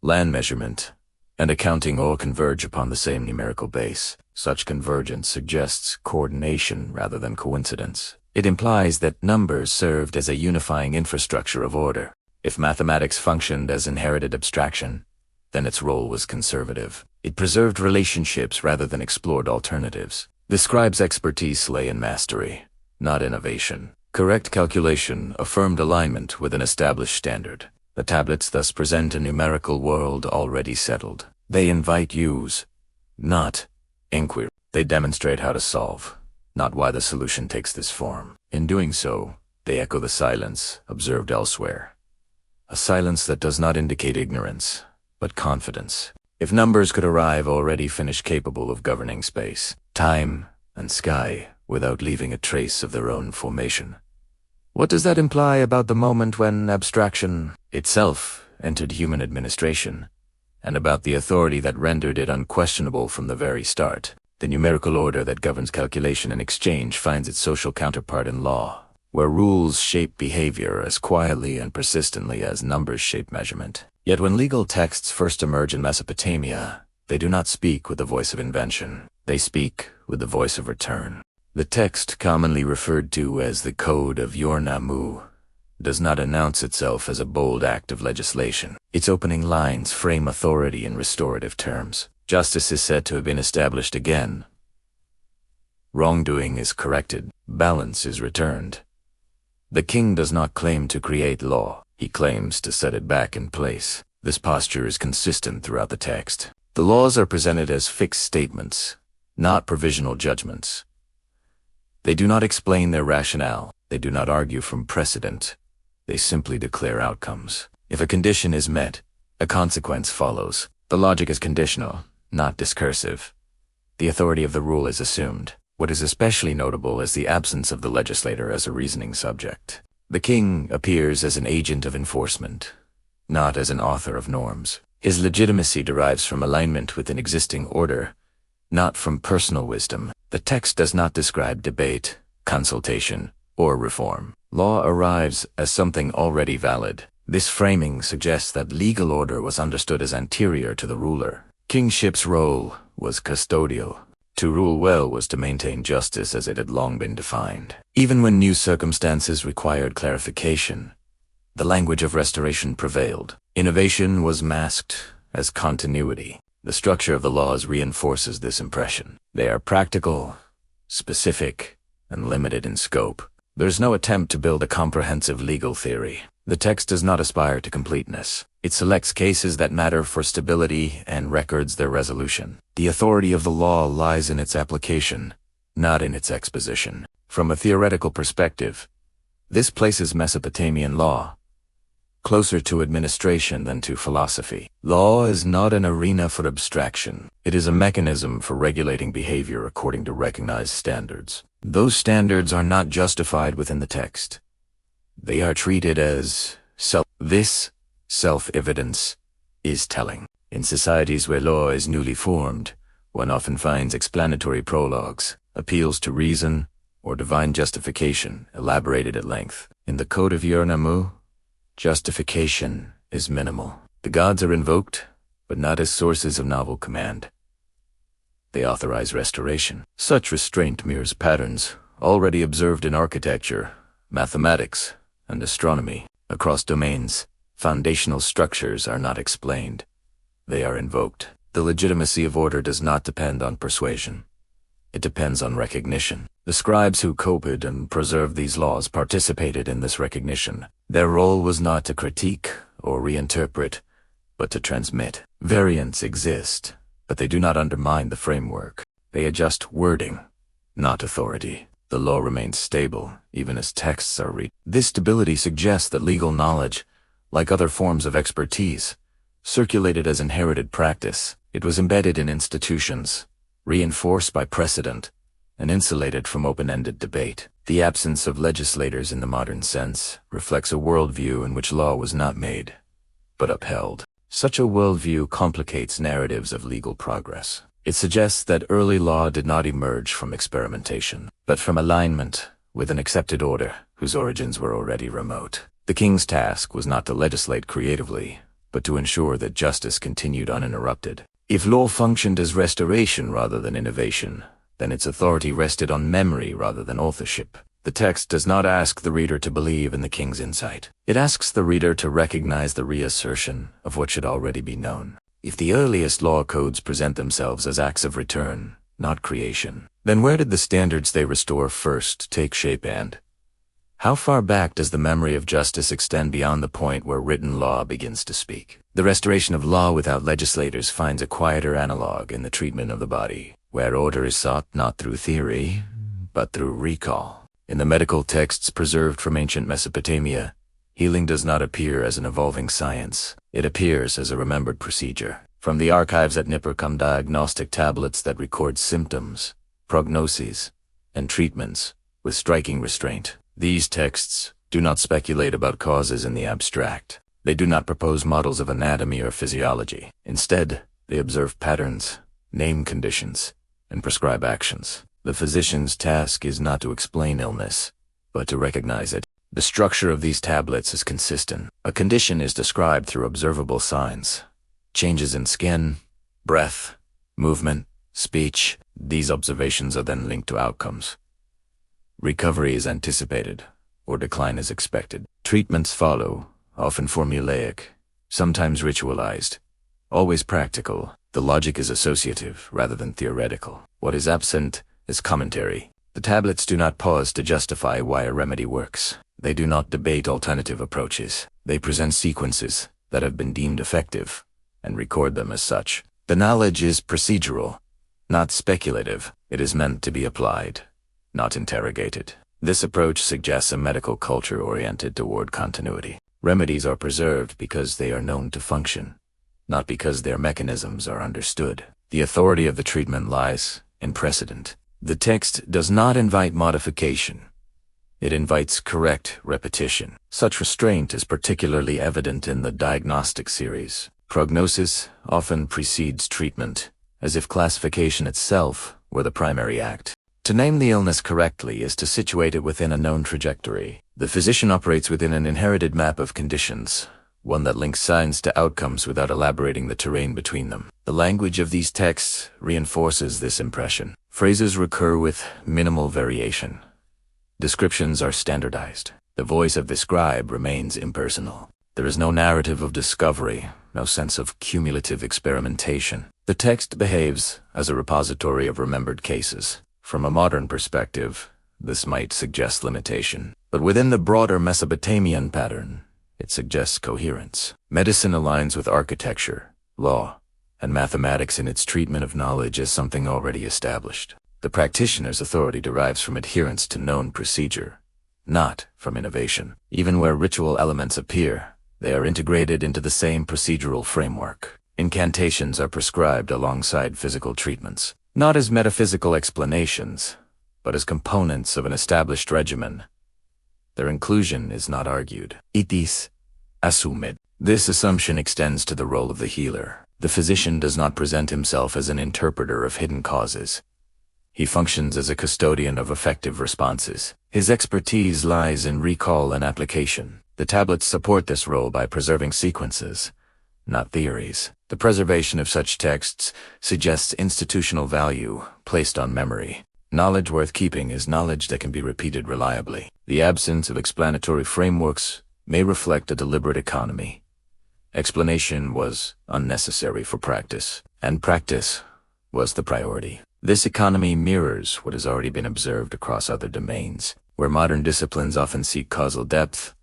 land measurement, and accounting all converge upon the same numerical base. Such convergence suggests coordination rather than coincidence. It implies that numbers served as a unifying infrastructure of order. If mathematics functioned as inherited abstraction, then its role was conservative. It preserved relationships rather than explored alternatives. The scribe's expertise lay in mastery, not innovation. Correct calculation affirmed alignment with an established standard. The tablets thus present a numerical world already settled. They invite use, not inquiry. They demonstrate how to solve, not why the solution takes this form. In doing so, they echo the silence observed elsewhere. A silence that does not indicate ignorance, but confidence. If numbers could arrive already finished, capable of governing space, time, and sky without leaving a trace of their own formation, what does that imply about the moment when abstraction itself entered human administration, and about the authority that rendered it unquestionable from the very start? The numerical order that governs calculation and exchange finds its social counterpart in law, where rules shape behavior as quietly and persistently as numbers shape measurement. Yet when legal texts first emerge in Mesopotamia, they do not speak with the voice of invention. They speak with the voice of return. The text, commonly referred to as the Code of Ur-Nammu, does not announce itself as a bold act of legislation. Its opening lines frame authority in restorative terms. Justice is said to have been established again. Wrongdoing is corrected. Balance is returned. The king does not claim to create law. He claims to set it back in place. This posture is consistent throughout the text. The laws are presented as fixed statements, not provisional judgments. They do not explain their rationale. They do not argue from precedent. They simply declare outcomes. If a condition is met, a consequence follows. The logic is conditional, not discursive. The authority of the rule is assumed. What is especially notable is the absence of the legislator as a reasoning subject. The king appears as an agent of enforcement, not as an author of norms. His legitimacy derives from alignment with an existing order, not from personal wisdom. The text does not describe debate, consultation, or reform. Law arrives as something already valid. This framing suggests that legal order was understood as anterior to the ruler. Kingship's role was custodial. To rule well was to maintain justice as it had long been defined. Even when new circumstances required clarification, the language of restoration prevailed. Innovation was masked as continuity. The structure of the laws reinforces this impression. They are practical, specific, and limited in scope. There is no attempt to build a comprehensive legal theory. The text does not aspire to completeness. It selects cases that matter for stability and records their resolution. The authority of the law lies in its application, not in its exposition. From a theoretical perspective, this places Mesopotamian law closer to administration than to philosophy. Law is not an arena for abstraction. It is a mechanism for regulating behavior according to recognized standards. Those standards are not justified within the text. They are treated as This self-evidence is telling. In societies where law is newly formed, one often finds explanatory prologues, appeals to reason, or divine justification elaborated at length. In the Code of Ur-Nammu, justification is minimal. The gods are invoked, but not as sources of novel command. They authorize restoration. Such restraint mirrors patterns already observed in architecture, mathematics, and astronomy. Across domains, foundational structures are not explained. They are invoked. The legitimacy of order does not depend on persuasion. It depends on recognition. The scribes who copied and preserved these laws participated in this recognition. Their role was not to critique or reinterpret, but to transmit. Variants exist, but they do not undermine the framework. They adjust wording, not authority. The law remains stable, even as texts are read. This stability suggests that legal knowledge, like other forms of expertise, circulated as inherited practice. It was embedded in institutions, reinforced by precedent, and insulated from open-ended debate. The absence of legislators in the modern sense reflects a worldview in which law was not made, but upheld. Such a worldview complicates narratives of legal progress. It suggests that early law did not emerge from experimentation, but from alignment with an accepted order whose origins were already remote. The king's task was not to legislate creatively, but to ensure that justice continued uninterrupted. If law functioned as restoration rather than innovation, then its authority rested on memory rather than authorship. The text does not ask the reader to believe in the king's insight. It asks the reader to recognize the reassertion of what should already be known. If the earliest law codes present themselves as acts of return, not creation, then where did the standards they restore first take shape, and how far back does the memory of justice extend beyond the point where written law begins to speak? The restoration of law without legislators finds a quieter analog in the treatment of the body, where order is sought not through theory, but through recall. In the medical texts preserved from ancient Mesopotamia, healing does not appear as an evolving science. It appears as a remembered procedure. From the archives at Nippur come diagnostic tablets that record symptoms, prognoses, and treatments with striking restraint. These texts do not speculate about causes in the abstract. They do not propose models of anatomy or physiology. Instead, they observe patterns, name conditions, and prescribe actions. The physician's task is not to explain illness, but to recognize it. The structure of these tablets is consistent. A condition is described through observable signs. Changes in skin, breath, movement, speech. These observations are then linked to outcomes. Recovery is anticipated, or decline is expected. Treatments follow, often formulaic, sometimes ritualized, always practical. The logic is associative rather than theoretical. What is absent is commentary. The tablets do not pause to justify why a remedy works. They do not debate alternative approaches. They present sequences that have been deemed effective and record them as such. The knowledge is procedural, not speculative. It is meant to be applied, not interrogated. This approach suggests a medical culture oriented toward continuity. Remedies are preserved because they are known to function, not because their mechanisms are understood. The authority of the treatment lies in precedent. The text does not invite modification. It invites correct repetition. Such restraint is particularly evident in the diagnostic series. Prognosis often precedes treatment, as if classification itself were the primary act. To name the illness correctly is to situate it within a known trajectory. The physician operates within an inherited map of conditions, one that links signs to outcomes without elaborating the terrain between them. The language of these texts reinforces this impression. Phrases recur with minimal variation. Descriptions are standardized. The voice of the scribe remains impersonal. There is no narrative of discovery, no sense of cumulative experimentation. The text behaves as a repository of remembered cases. From a modern perspective, this might suggest limitation. But within the broader Mesopotamian pattern, it suggests coherence. Medicine aligns with architecture, law, and mathematics in its treatment of knowledge as something already established. The practitioner's authority derives from adherence to known procedure, not from innovation. Even where ritual elements appear, they are integrated into the same procedural framework. Incantations are prescribed alongside physical treatments, not as metaphysical explanations, but as components of an established regimen. Their inclusion is not argued. It is assumed. This assumption extends to the role of the healer. The physician does not present himself as an interpreter of hidden causes. He functions as a custodian of effective responses. His expertise lies in recall and application. The tablets support this role by preserving sequences, not theories. The preservation of such texts suggests institutional value placed on memory. Knowledge worth keeping is knowledge that can be repeated reliably. The absence of explanatory frameworks may reflect a deliberate economy. Explanation was unnecessary for practice, and practice was the priority. This economy mirrors what has already been observed across other domains. Where modern disciplines often seek causal depth,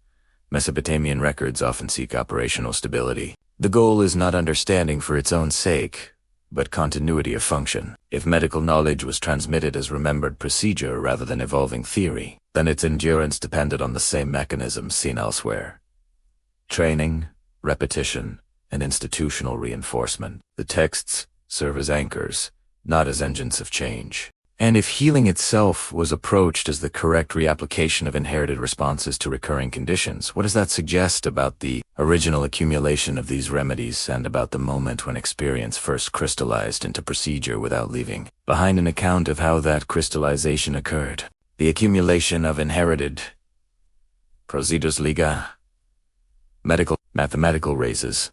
Mesopotamian records often seek operational stability. The goal is not understanding for its own sake, but continuity of function. If medical knowledge was transmitted as remembered procedure rather than evolving theory, then its endurance depended on the same mechanisms seen elsewhere: training, repetition, and institutional reinforcement. The texts serve as anchors, not as engines of change. And if healing itself was approached as the correct reapplication of inherited responses to recurring conditions, what does that suggest about the original accumulation of these remedies and about the moment when experience first crystallized into procedure without leaving behind an account of how that crystallization occurred? The accumulation of inherited procedures liga, mathematical raises.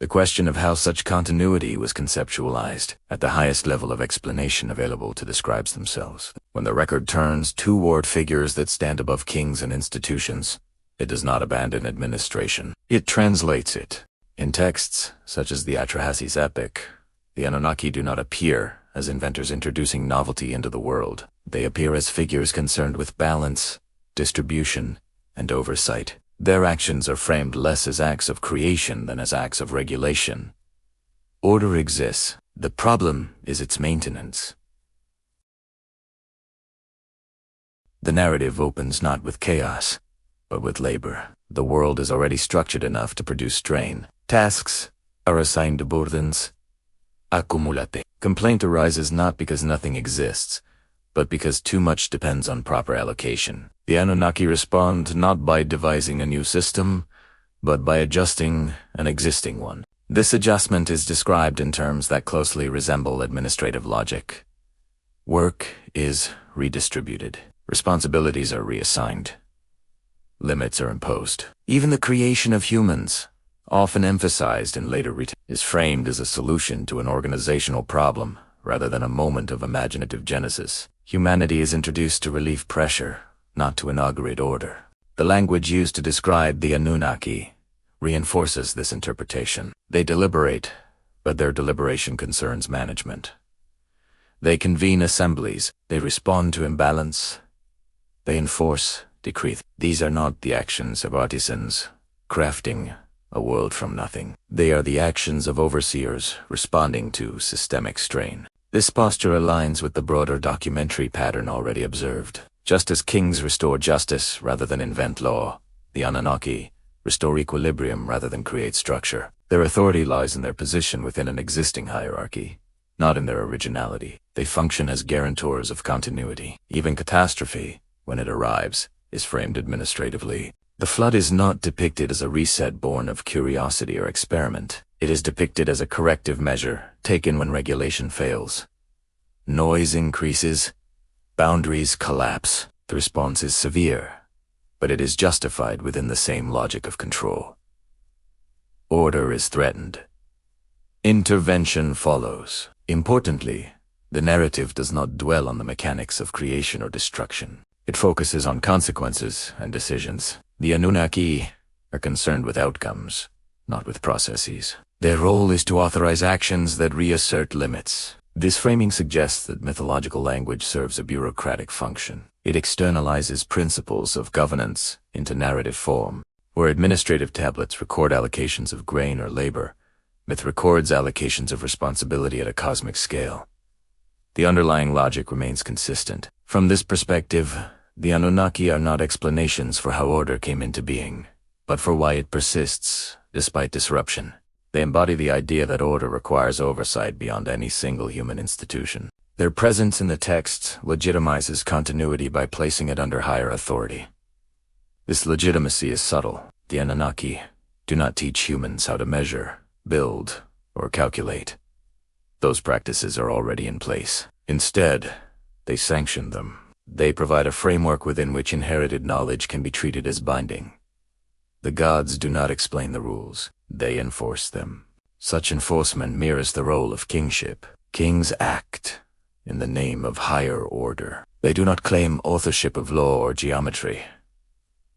The question of how such continuity was conceptualized at the highest level of explanation available to the scribes themselves. When the record turns toward figures that stand above kings and institutions, it does not abandon administration. It translates it. In texts, such as the Atrahasis epic, the Anunnaki do not appear as inventors introducing novelty into the world. They appear as figures concerned with balance, distribution, and oversight. Their actions are framed less as acts of creation than as acts of regulation. Order exists. The problem is its maintenance. The narrative opens not with chaos, but with labor. The world is already structured enough to produce strain. Tasks are assigned to burdens. Accumulate. Complaint arises not because nothing exists, but because too much depends on proper allocation. The Anunnaki respond not by devising a new system, but by adjusting an existing one. This adjustment is described in terms that closely resemble administrative logic. Work is redistributed. Responsibilities are reassigned. Limits are imposed. Even the creation of humans, often emphasized in later is framed as a solution to an organizational problem rather than a moment of imaginative genesis. Humanity is introduced to relieve pressure, not to inaugurate order. The language used to describe the Anunnaki reinforces this interpretation. They deliberate, but their deliberation concerns management. They convene assemblies, they respond to imbalance, they enforce, decree. These are not the actions of artisans, crafting a world from nothing. They are the actions of overseers responding to systemic strain. This posture aligns with the broader documentary pattern already observed. Just as kings restore justice rather than invent law, the Anunnaki restore equilibrium rather than create structure. Their authority lies in their position within an existing hierarchy, not in their originality. They function as guarantors of continuity. Even catastrophe, when it arrives, is framed administratively. The flood is not depicted as a reset born of curiosity or experiment. It is depicted as a corrective measure taken when regulation fails. Noise increases, boundaries collapse. The response is severe, but it is justified within the same logic of control. Order is threatened. Intervention follows. Importantly, the narrative does not dwell on the mechanics of creation or destruction. It focuses on consequences and decisions. The Anunnaki are concerned with outcomes, not with processes. Their role is to authorize actions that reassert limits. This framing suggests that mythological language serves a bureaucratic function. It externalizes principles of governance into narrative form. Where administrative tablets record allocations of grain or labor, myth records allocations of responsibility at a cosmic scale. The underlying logic remains consistent. From this perspective, the Anunnaki are not explanations for how order came into being, but for why it persists, despite disruption. They embody the idea that order requires oversight beyond any single human institution. Their presence in the text legitimizes continuity by placing it under higher authority. This legitimacy is subtle. The Anunnaki do not teach humans how to measure, build, or calculate. Those practices are already in place. Instead, they sanction them. They provide a framework within which inherited knowledge can be treated as binding. The gods do not explain the rules. They enforce them. Such enforcement mirrors the role of kingship. Kings act in the name of higher order. They do not claim authorship of law or geometry.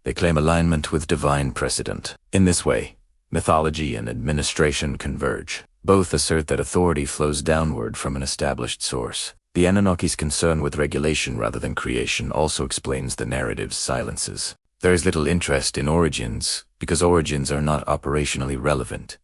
They claim alignment with divine precedent. In this way, mythology and administration converge. Both assert that authority flows downward from an established source. The Anunnaki's concern with regulation rather than creation also explains the narrative's silences. There is little interest in origins, because origins are not operationally relevant.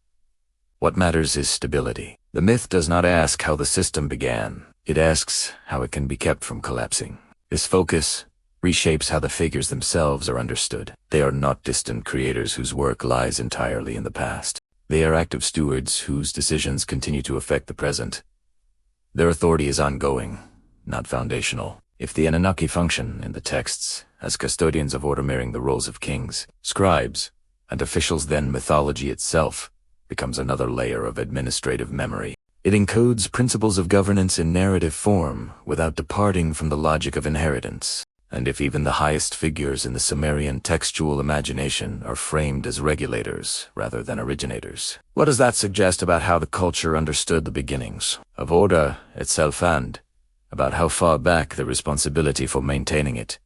What matters is stability. The myth does not ask how the system began. It asks how it can be kept from collapsing. This focus reshapes how the figures themselves are understood. They are not distant creators whose work lies entirely in the past. They are active stewards whose decisions continue to affect the present. Their authority is ongoing, not foundational. If the Anunnaki function in the texts as custodians of order mirroring the roles of kings, scribes, and officials, then mythology itself becomes another layer of administrative memory. It encodes principles of governance in narrative form without departing from the logic of inheritance. And if even the highest figures in the Sumerian textual imagination are framed as regulators rather than originators, what does that suggest about how the culture understood the beginnings of order itself, and about how far back the responsibility for maintaining it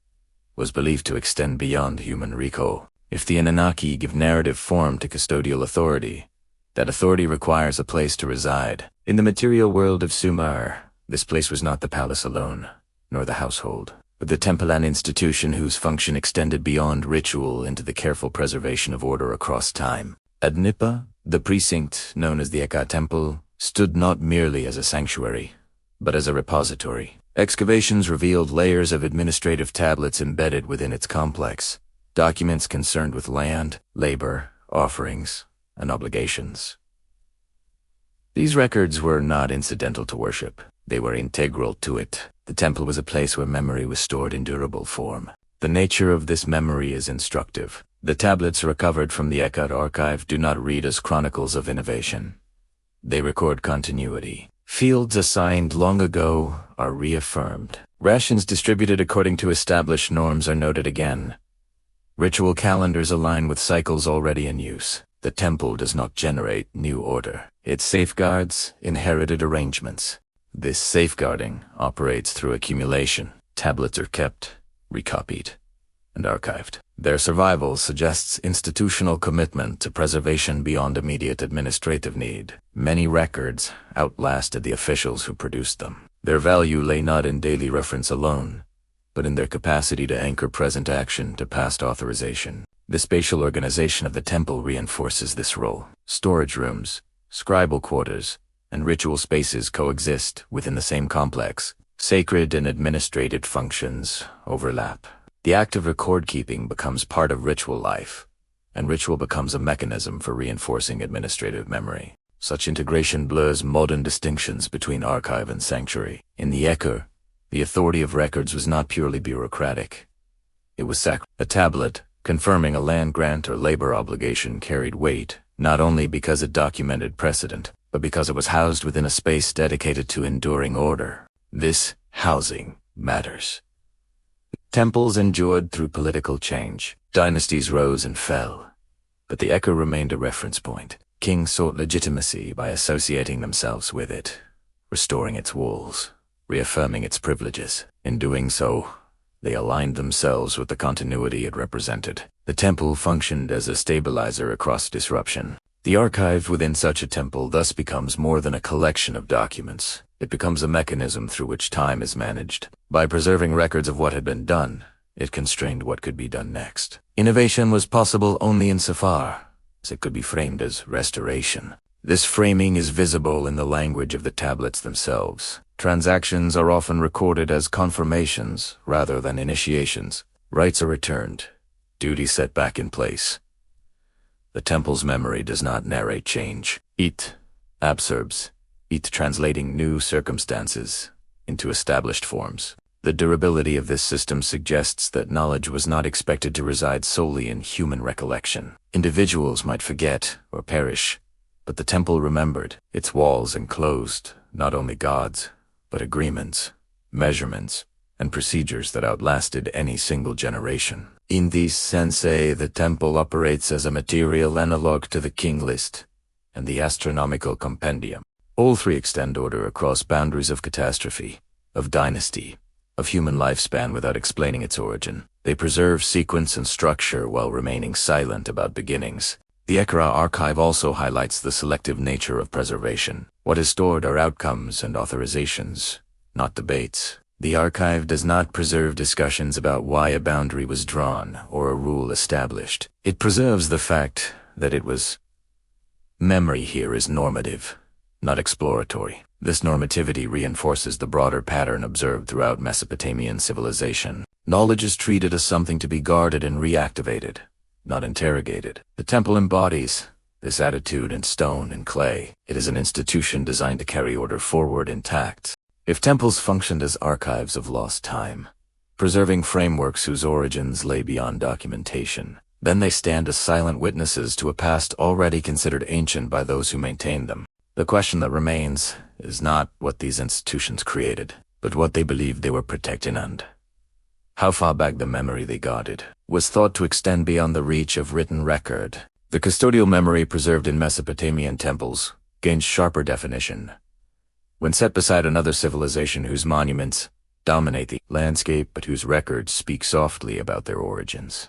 was believed to extend beyond human recall? If the Anunnaki give narrative form to custodial authority, that authority requires a place to reside. In the material world of Sumer, this place was not the palace alone, nor the household, but the temple, an institution whose function extended beyond ritual into the careful preservation of order across time. At Nippa, the precinct, known as the Eka Temple, stood not merely as a sanctuary, but as a repository. Excavations revealed layers of administrative tablets embedded within its complex, documents concerned with land, labor, offerings, and obligations. These records were not incidental to worship. They were integral to it. The temple was a place where memory was stored in durable form. The nature of this memory is instructive. The tablets recovered from the Ekkad archive do not read as chronicles of innovation. They record continuity. Fields assigned long ago are reaffirmed. Rations distributed according to established norms are noted again. Ritual calendars align with cycles already in use. The temple does not generate new order. It safeguards inherited arrangements. This safeguarding operates through accumulation. Tablets are kept, recopied, and archived. Their survival suggests institutional commitment to preservation beyond immediate administrative need. Many records outlasted the officials who produced them. Their value lay not in daily reference alone, but in their capacity to anchor present action to past authorization. The spatial organization of the temple reinforces this role. Storage rooms, scribal quarters, and ritual spaces coexist within the same complex. Sacred and administrative functions overlap. The act of record-keeping becomes part of ritual life, and ritual becomes a mechanism for reinforcing administrative memory. Such integration blurs modern distinctions between archive and sanctuary. In the Eker, the authority of records was not purely bureaucratic. It was sacred. A tablet, confirming a land grant or labor obligation, carried weight, not only because it documented precedent, but because it was housed within a space dedicated to enduring order. This housing matters. Temples endured through political change. Dynasties rose and fell, but the Eker remained a reference point. Kings sought legitimacy by associating themselves with it, restoring its walls, reaffirming its privileges. In doing so, they aligned themselves with the continuity it represented. The temple functioned as a stabilizer across disruption. The archive within such a temple thus becomes more than a collection of documents. It becomes a mechanism through which time is managed. By preserving records of what had been done, it constrained what could be done next. Innovation was possible only insofar as it could be framed as restoration. This framing is visible in the language of the tablets themselves. Transactions are often recorded as confirmations rather than initiations. Rights are returned, duties set back in place. The temple's memory does not narrate change. It absorbs, translating new circumstances into established forms. The durability of this system suggests that knowledge was not expected to reside solely in human recollection. Individuals might forget or perish, but the temple remembered. Its walls enclosed not only gods, but agreements, measurements, and procedures that outlasted any single generation. In this sense, the temple operates as a material analog to the king list and the astronomical compendium. All three extend order across boundaries of catastrophe, of dynasty, of human lifespan without explaining its origin. They preserve sequence and structure while remaining silent about beginnings. The Ekra archive also highlights the selective nature of preservation. What is stored are outcomes and authorizations, not debates. The archive does not preserve discussions about why a boundary was drawn or a rule established. It preserves the fact that it was. Memory here is normative, not exploratory. This normativity reinforces the broader pattern observed throughout Mesopotamian civilization. Knowledge is treated as something to be guarded and reactivated, not interrogated. The temple embodies this attitude in stone and clay. It is an institution designed to carry order forward intact. If temples functioned as archives of lost time, preserving frameworks whose origins lay beyond documentation, then they stand as silent witnesses to a past already considered ancient by those who maintained them. The question that remains is not what these institutions created, but what they believed they were protecting and How far back the memory they guarded was thought to extend beyond the reach of written record. The custodial memory preserved in Mesopotamian temples gained sharper definition when set beside another civilization whose monuments dominate the landscape but whose records speak softly about their origins.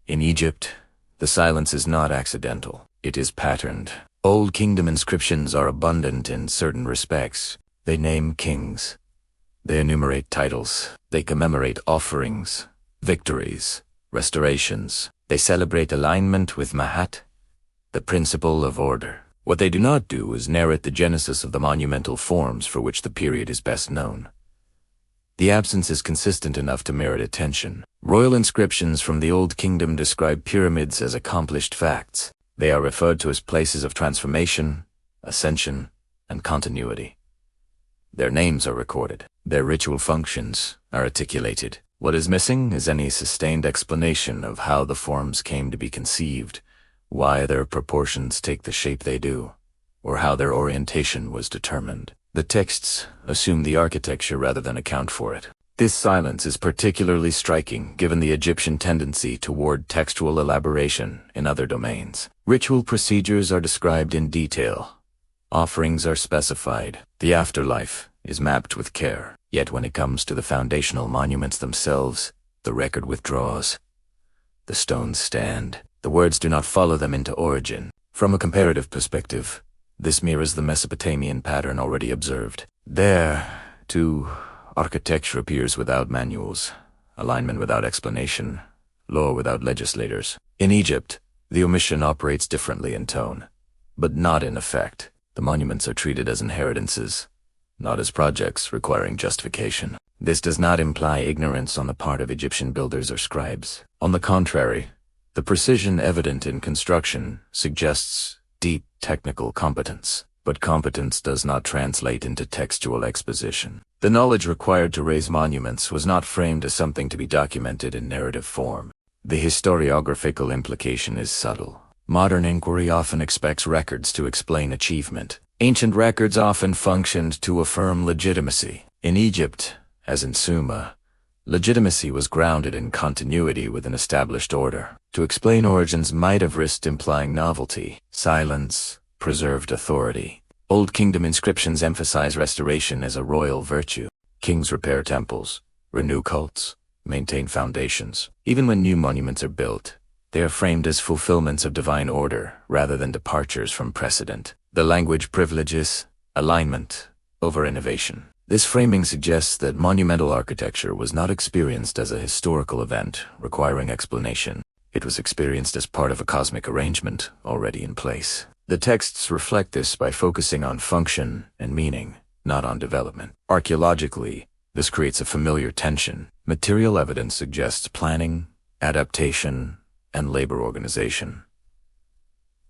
In Egypt, the silence is not accidental. It is patterned. Old Kingdom inscriptions are abundant in certain respects. They name kings. They enumerate titles. They commemorate offerings, victories, restorations. They celebrate alignment with Mahat, the principle of order. What they do not do is narrate the genesis of the monumental forms for which the period is best known. The absence is consistent enough to merit attention. Royal inscriptions from the Old Kingdom describe pyramids as accomplished facts. They are referred to as places of transformation, ascension, and continuity. Their names are recorded. Their ritual functions are articulated. What is missing is any sustained explanation of how the forms came to be conceived, why their proportions take the shape they do, or how their orientation was determined. The texts assume the architecture rather than account for it. This silence is particularly striking given the Egyptian tendency toward textual elaboration in other domains. Ritual procedures are described in detail. Offerings are specified. The afterlife is mapped with care. Yet when it comes to the foundational monuments themselves, the record withdraws. The stones stand. The words do not follow them into origin. From a comparative perspective, this mirrors the Mesopotamian pattern already observed. There, too, architecture appears without manuals, alignment without explanation, law without legislators. In Egypt, the omission operates differently in tone, but not in effect. The monuments are treated as inheritances, not as projects requiring justification. This does not imply ignorance on the part of Egyptian builders or scribes. On the contrary, the precision evident in construction suggests deep technical competence, but competence does not translate into textual exposition. The knowledge required to raise monuments was not framed as something to be documented in narrative form. The historiographical implication is subtle. Modern inquiry often expects records to explain achievement. Ancient records often functioned to affirm legitimacy. In Egypt, as in Sumer, legitimacy was grounded in continuity with an established order. To explain origins might have risked implying novelty. Silence preserved authority. Old Kingdom inscriptions emphasize restoration as a royal virtue. Kings repair temples, renew cults, maintain foundations. Even when new monuments are built, they are framed as fulfillments of divine order rather than departures from precedent. The language privileges alignment over innovation. This framing suggests that monumental architecture was not experienced as a historical event requiring explanation. It was experienced as part of a cosmic arrangement already in place. The texts reflect this by focusing on function and meaning, not on development. Archaeologically, this creates a familiar tension. Material evidence suggests planning, adaptation, and labor organization.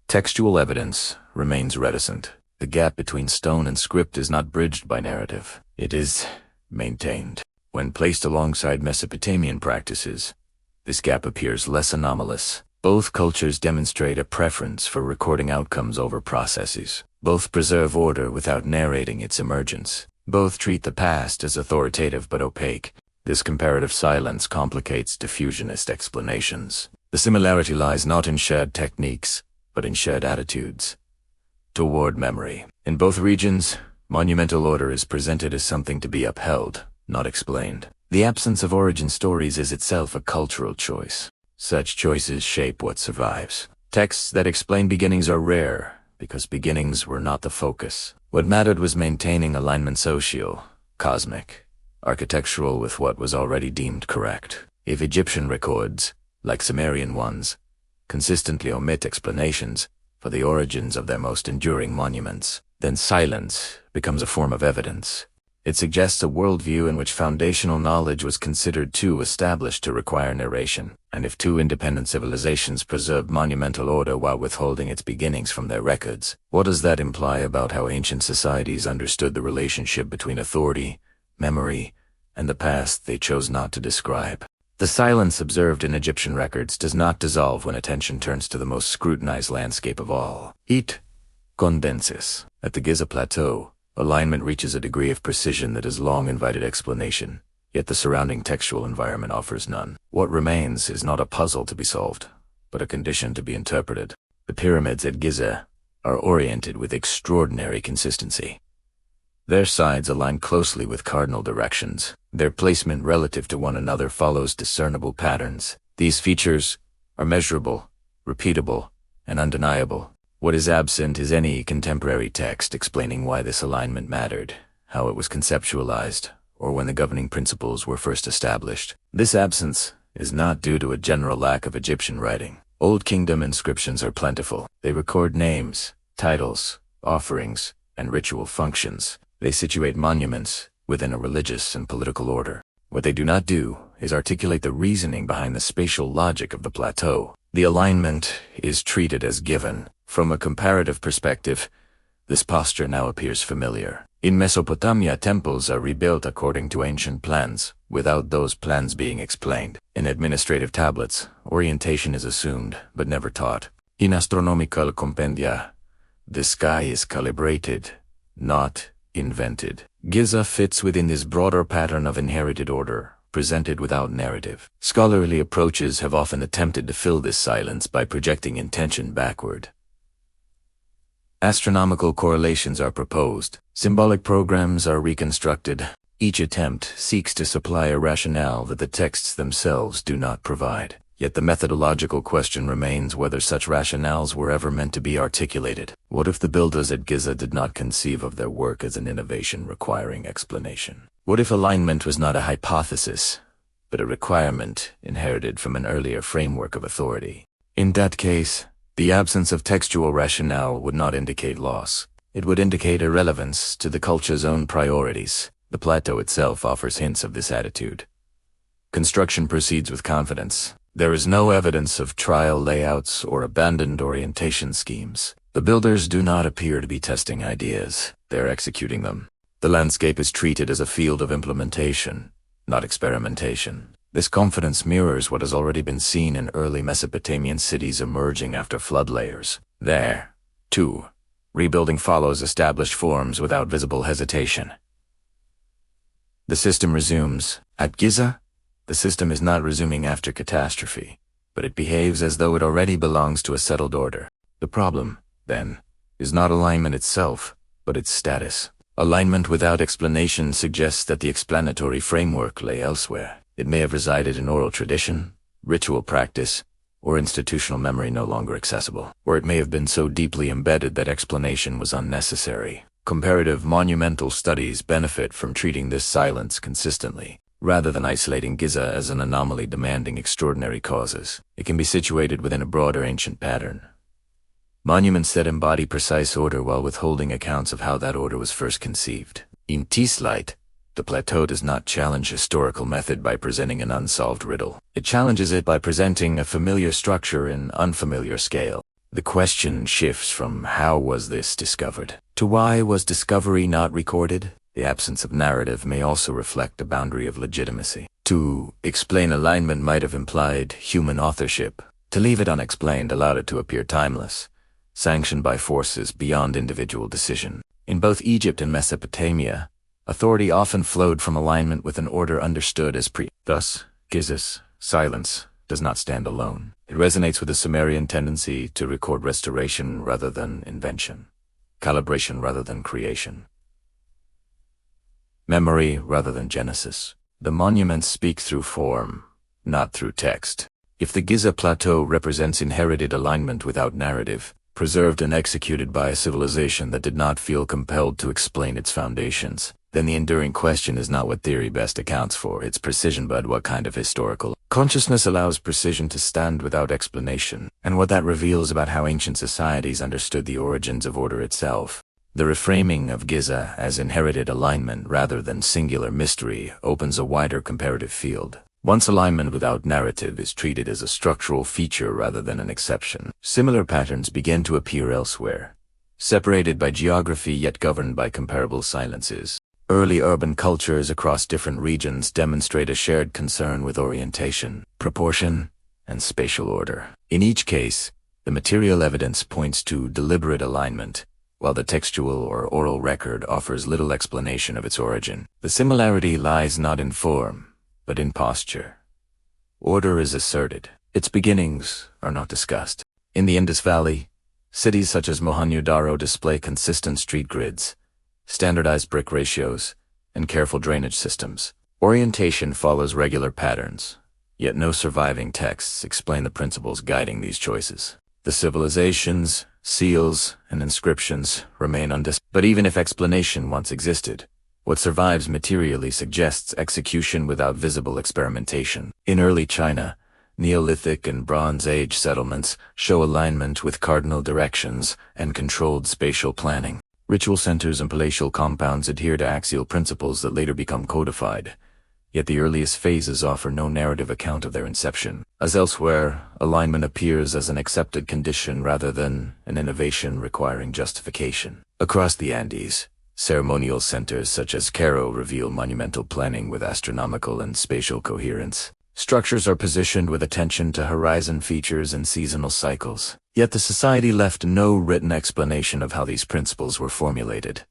Textual evidence remains reticent. The gap between stone and script is not bridged by narrative. It is maintained. When placed alongside Mesopotamian practices, this gap appears less anomalous. Both cultures demonstrate a preference for recording outcomes over processes. Both preserve order without narrating its emergence. Both treat the past as authoritative but opaque. This comparative silence complicates diffusionist explanations. The similarity lies not in shared techniques, but in shared attitudes toward memory. In both regions, monumental order is presented as something to be upheld, not explained. The absence of origin stories is itself a cultural choice. Such choices shape what survives. Texts that explain beginnings are rare, because beginnings were not the focus. What mattered was maintaining alignment social, cosmic, architectural with what was already deemed correct. If Egyptian records, like Sumerian ones, consistently omit explanations for the origins of their most enduring monuments, then silence becomes a form of evidence. It suggests a worldview in which foundational knowledge was considered too established to require narration. And if two independent civilizations preserved monumental order while withholding its beginnings from their records, what does that imply about how ancient societies understood the relationship between authority, memory, and the past they chose not to describe? The silence observed in Egyptian records does not dissolve when attention turns to the most scrutinized landscape of all. It condenses. At the Giza Plateau, alignment reaches a degree of precision that has long invited explanation, yet the surrounding textual environment offers none. What remains is not a puzzle to be solved, but a condition to be interpreted. The pyramids at Giza are oriented with extraordinary consistency. Their sides align closely with cardinal directions. Their placement relative to one another follows discernible patterns. These features are measurable, repeatable, and undeniable. What is absent is any contemporary text explaining why this alignment mattered, how it was conceptualized, or when the governing principles were first established. This absence is not due to a general lack of Egyptian writing. Old Kingdom inscriptions are plentiful. They record names, titles, offerings, and ritual functions. They situate monuments within a religious and political order. What they do not do is articulate the reasoning behind the spatial logic of the plateau. The alignment is treated as given. From a comparative perspective, this posture now appears familiar. In Mesopotamia, temples are rebuilt according to ancient plans, without those plans being explained. In administrative tablets, orientation is assumed, but never taught. In astronomical compendia, the sky is calibrated, not invented. Giza fits within this broader pattern of inherited order, presented without narrative. Scholarly approaches have often attempted to fill this silence by projecting intention backward. Astronomical correlations are proposed. Symbolic programs are reconstructed. Each attempt seeks to supply a rationale that the texts themselves do not provide. Yet the methodological question remains whether such rationales were ever meant to be articulated. What if the builders at Giza did not conceive of their work as an innovation requiring explanation? What if alignment was not a hypothesis, but a requirement inherited from an earlier framework of authority? In that case, the absence of textual rationale would not indicate loss. It would indicate irrelevance to the culture's own priorities. The plateau itself offers hints of this attitude. Construction proceeds with confidence. There is no evidence of trial layouts or abandoned orientation schemes. The builders do not appear to be testing ideas. They are executing them. The landscape is treated as a field of implementation, not experimentation. This confidence mirrors what has already been seen in early Mesopotamian cities emerging after flood layers. There, too, rebuilding follows established forms without visible hesitation. The system resumes. At Giza, the system is not resuming after catastrophe, but it behaves as though it already belongs to a settled order. The problem, then, is not alignment itself, but its status. Alignment without explanation suggests that the explanatory framework lay elsewhere. It may have resided in oral tradition, ritual practice, or institutional memory no longer accessible. Or it may have been so deeply embedded that explanation was unnecessary. Comparative monumental studies benefit from treating this silence consistently, rather than isolating Giza as an anomaly demanding extraordinary causes. It can be situated within a broader ancient pattern. Monuments that embody precise order while withholding accounts of how that order was first conceived. In this light, the plateau does not challenge historical method by presenting an unsolved riddle. It challenges it by presenting a familiar structure in unfamiliar scale. The question shifts from how was this discovered to why was discovery not recorded? The absence of narrative may also reflect a boundary of legitimacy. To explain alignment might have implied human authorship. To leave it unexplained allowed it to appear timeless, sanctioned by forces beyond individual decision. In both Egypt and Mesopotamia, authority often flowed from alignment with an order understood as Thus, Giza's silence does not stand alone. It resonates with the Sumerian tendency to record restoration rather than invention, calibration rather than creation, memory rather than genesis. The monuments speak through form, not through text. If the Giza plateau represents inherited alignment without narrative, preserved and executed by a civilization that did not feel compelled to explain its foundations, then the enduring question is not what theory best accounts for its precision, but what kind of historical consciousness allows precision to stand without explanation, and what that reveals about how ancient societies understood the origins of order itself. The reframing of Giza as inherited alignment rather than singular mystery opens a wider comparative field. Once alignment without narrative is treated as a structural feature rather than an exception, similar patterns begin to appear elsewhere, separated by geography yet governed by comparable silences. Early urban cultures across different regions demonstrate a shared concern with orientation, proportion, and spatial order. In each case, the material evidence points to deliberate alignment, while the textual or oral record offers little explanation of its origin. The similarity lies not in form, but in posture. Order is asserted. Its beginnings are not discussed. In the Indus Valley, cities such as Mohenjo-daro display consistent street grids, standardized brick ratios, and careful drainage systems. Orientation follows regular patterns, yet no surviving texts explain the principles guiding these choices. The civilizations, seals, and inscriptions remain undisputed. But even if explanation once existed, what survives materially suggests execution without visible experimentation. In early China, Neolithic and Bronze Age settlements show alignment with cardinal directions and controlled spatial planning. Ritual centers and palatial compounds adhere to axial principles that later become codified, yet the earliest phases offer no narrative account of their inception. As elsewhere, alignment appears as an accepted condition rather than an innovation requiring justification. Across the Andes, ceremonial centers such as Cairo reveal monumental planning with astronomical and spatial coherence. Structures are positioned with attention to horizon features and seasonal cycles. Yet the society left no written explanation of how these principles were formulated.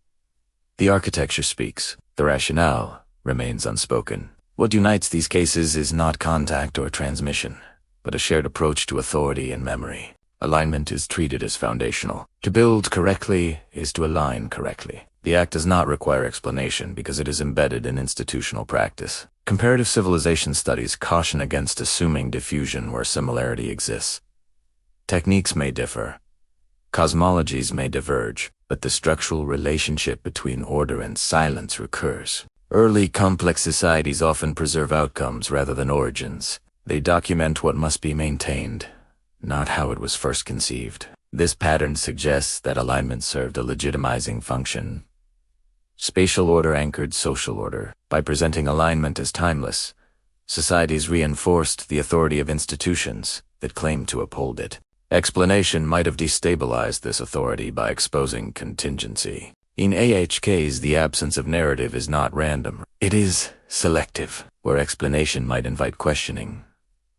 The architecture speaks. The rationale remains unspoken. What unites these cases is not contact or transmission, but a shared approach to authority and memory. Alignment is treated as foundational. To build correctly is to align correctly. The act does not require explanation because it is embedded in institutional practice. Comparative civilization studies caution against assuming diffusion where similarity exists. Techniques may differ, cosmologies may diverge, but the structural relationship between order and silence recurs. Early complex societies often preserve outcomes rather than origins. They document what must be maintained, not how it was first conceived. This pattern suggests that alignment served a legitimizing function. Spatial order anchored social order. By presenting alignment as timeless, societies reinforced the authority of institutions that claimed to uphold it. Explanation might have destabilized this authority by exposing contingency. In AHKs, the absence of narrative is not random. It is selective. Where explanation might invite questioning,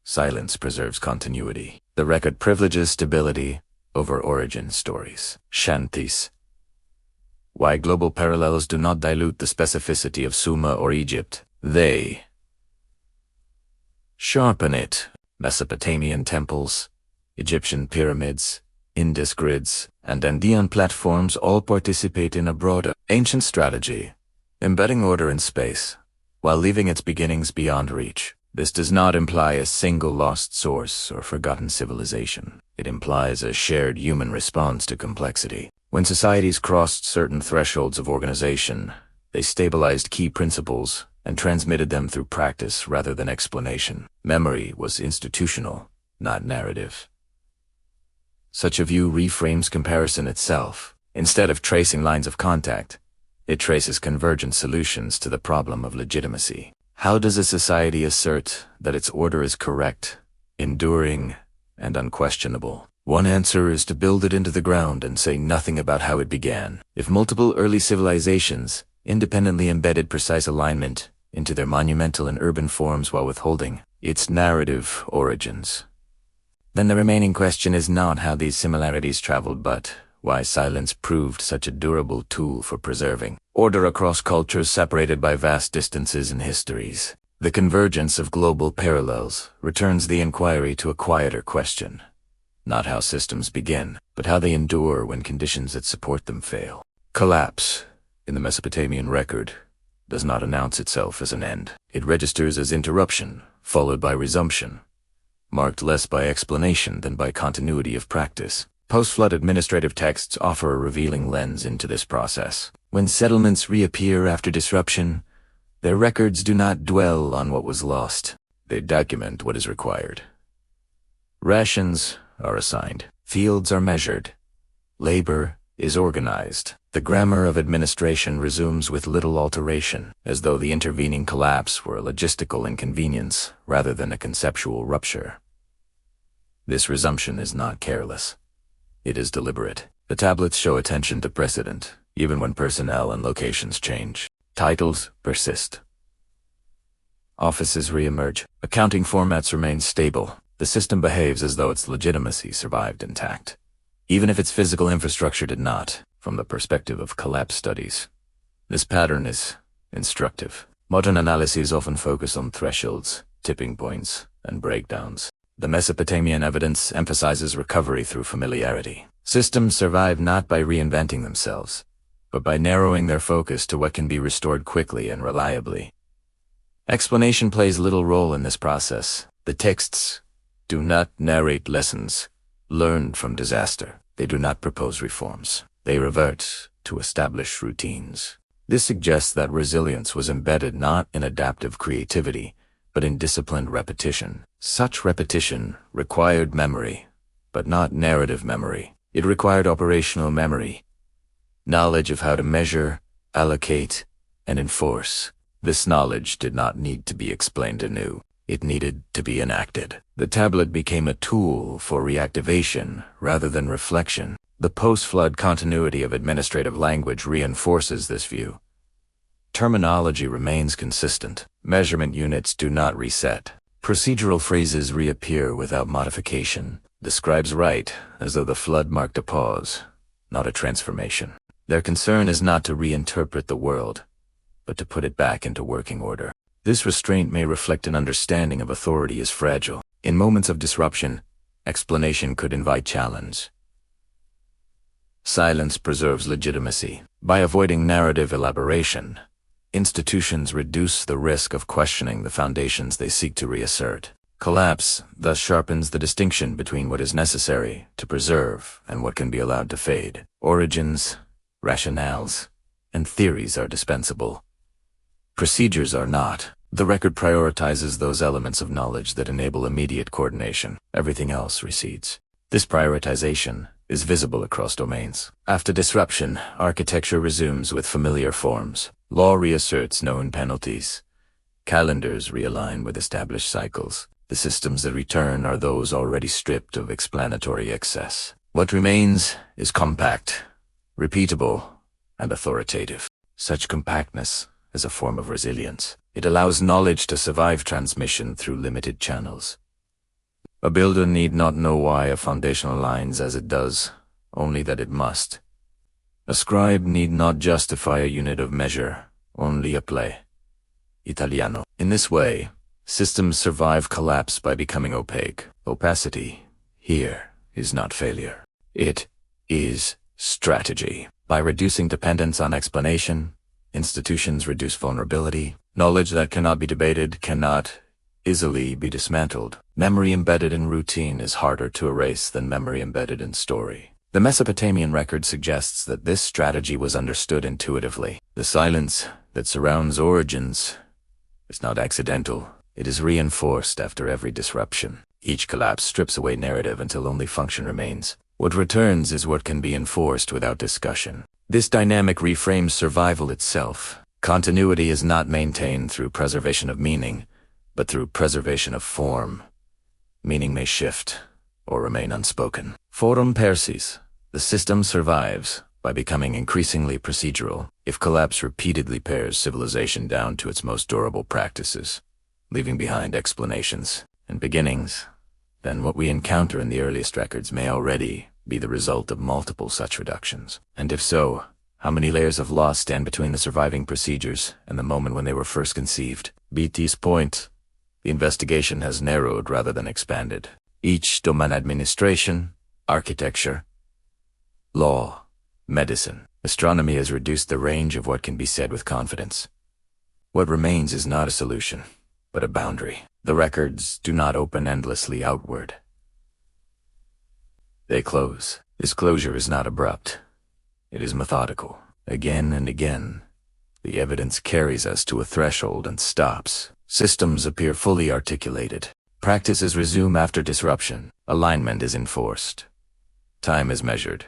silence preserves continuity. The record privileges stability over origin stories. Shantis. Why global parallels do not dilute the specificity of Sumer or Egypt. They sharpen it. Mesopotamian temples, Egyptian pyramids, Indus grids, and Andean platforms all participate in a broader ancient strategy, embedding order in space, while leaving its beginnings beyond reach. This does not imply a single lost source or forgotten civilization. It implies a shared human response to complexity. When societies crossed certain thresholds of organization, they stabilized key principles and transmitted them through practice rather than explanation. Memory was institutional, not narrative. Such a view reframes comparison itself. Instead of tracing lines of contact, it traces convergent solutions to the problem of legitimacy. How does a society assert that its order is correct, enduring, and unquestionable? One answer is to build it into the ground and say nothing about how it began. If multiple early civilizations independently embedded precise alignment into their monumental and urban forms while withholding its narrative origins, then the remaining question is not how these similarities traveled, but why silence proved such a durable tool for preserving order across cultures separated by vast distances and histories. The convergence of global parallels returns the inquiry to a quieter question. Not how systems begin, but how they endure when conditions that support them fail. Collapse, in the Mesopotamian record, does not announce itself as an end. It registers as interruption, followed by resumption, marked less by explanation than by continuity of practice. Post-flood administrative texts offer a revealing lens into this process. When settlements reappear after disruption, their records do not dwell on what was lost. They document what is required. Rations are assigned. Fields are measured. Labor is organized. The grammar of administration resumes with little alteration, as though the intervening collapse were a logistical inconvenience rather than a conceptual rupture. This resumption is not careless. It is deliberate. The tablets show attention to precedent, even when personnel and locations change. Titles persist. Offices reemerge. Accounting formats remain stable. The system behaves as though its legitimacy survived intact, even if its physical infrastructure did not. from the perspective of collapse studies. This pattern is instructive. Modern analyses often focus on thresholds, tipping points, and breakdowns. The Mesopotamian evidence emphasizes recovery through familiarity. Systems survive not by reinventing themselves, but by narrowing their focus to what can be restored quickly and reliably. Explanation plays little role in this process. The texts do not narrate lessons learned from disaster. They do not propose reforms. They revert to established routines. This suggests that resilience was embedded not in adaptive creativity, but in disciplined repetition. Such repetition required memory, but not narrative memory. It required operational memory, knowledge of how to measure, allocate, and enforce. This knowledge did not need to be explained anew. It needed to be enacted. The tablet became a tool for reactivation rather than reflection. The post-flood continuity of administrative language reinforces this view. Terminology remains consistent. Measurement units do not reset. Procedural phrases reappear without modification. The scribes write as though the flood marked a pause, not a transformation. Their concern is not to reinterpret the world, but to put it back into working order. This restraint may reflect an understanding of authority as fragile. In moments of disruption, explanation could invite challenge. Silence preserves legitimacy. By avoiding narrative elaboration, institutions reduce the risk of questioning the foundations they seek to reassert. Collapse thus sharpens the distinction between what is necessary to preserve and what can be allowed to fade. Origins, rationales, and theories are dispensable. Procedures are not. The record prioritizes those elements of knowledge that enable immediate coordination. Everything else recedes. This prioritization is visible across domains. After disruption, architecture resumes with familiar forms. Law reasserts known penalties. Calendars realign with established cycles. The systems that return are those already stripped of explanatory excess. What remains is compact, repeatable, and authoritative. Such compactness is a form of resilience. It allows knowledge to survive transmission through limited channels. A builder need not know why a foundation aligns as it does, only that it must. A scribe need not justify a unit of measure, only a play. Italiano. In this way, systems survive collapse by becoming opaque. Opacity, here, is not failure. It is strategy. By reducing dependence on explanation, institutions reduce vulnerability. Knowledge that cannot be debated cannot easily be dismantled. Memory embedded in routine is harder to erase than memory embedded in story. The Mesopotamian record suggests that this strategy was understood intuitively. The silence that surrounds origins is not accidental. It is reinforced after every disruption. Each collapse strips away narrative until only function remains. What returns is what can be enforced without discussion. This dynamic reframes survival itself. Continuity is not maintained through preservation of meaning, but through preservation of form. Meaning may shift or remain unspoken. Forum persis. The system survives by becoming increasingly procedural. If collapse repeatedly pares civilization down to its most durable practices, leaving behind explanations and beginnings, then what we encounter in the earliest records may already be the result of multiple such reductions. And if so, how many layers of law stand between the surviving procedures and the moment when they were first conceived? BT's point, the investigation has narrowed rather than expanded. Each domain: administration, architecture, law, medicine, astronomy has reduced the range of what can be said with confidence. What remains is not a solution, but a boundary. The records do not open endlessly outward. They close. This closure is not abrupt. It is methodical. Again and again, the evidence carries us to a threshold and stops. Systems appear fully articulated. Practices resume after disruption. Alignment is enforced. Time is measured.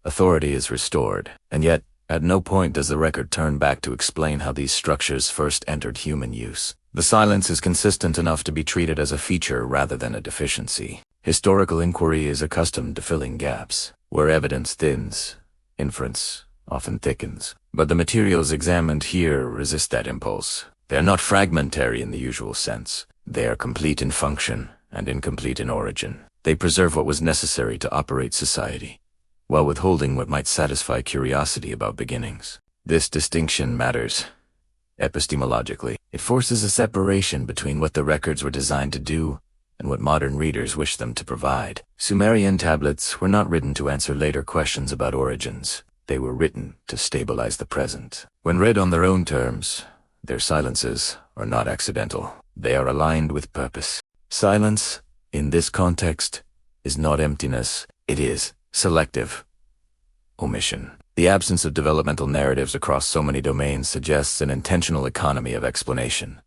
Authority is restored. And yet, at no point does the record turn back to explain how these structures first entered human use. The silence is consistent enough to be treated as a feature rather than a deficiency. Historical inquiry is accustomed to filling gaps. Where evidence thins, inference often thickens. But the materials examined here resist that impulse. They are not fragmentary in the usual sense. They are complete in function and incomplete in origin. They preserve what was necessary to operate society. while withholding what might satisfy curiosity about beginnings. This distinction matters epistemologically. It forces a separation between what the records were designed to do and what modern readers wish them to provide. Sumerian tablets were not written to answer later questions about origins. They were written to stabilize the present. When read on their own terms, their silences are not accidental. They are aligned with purpose. Silence, in this context, is not emptiness. It is selective omission. The absence of developmental narratives across so many domains suggests an intentional economy of explanation.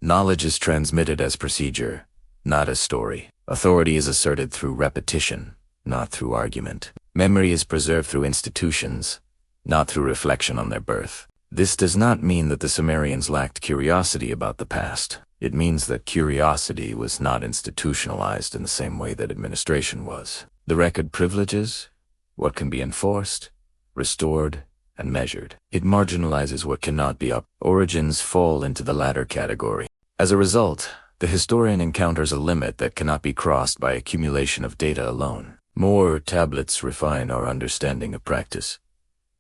Knowledge is transmitted as procedure, not as story. Authority is asserted through repetition, not through argument. Memory is preserved through institutions, not through reflection on their birth. This does not mean that the Sumerians lacked curiosity about the past. It means that curiosity was not institutionalized in the same way that administration was. The record privileges what can be enforced, restored, and measured. It marginalizes what cannot be up. Origins fall into the latter category. As a result, the historian encounters a limit that cannot be crossed by accumulation of data alone. More tablets refine our understanding of practice.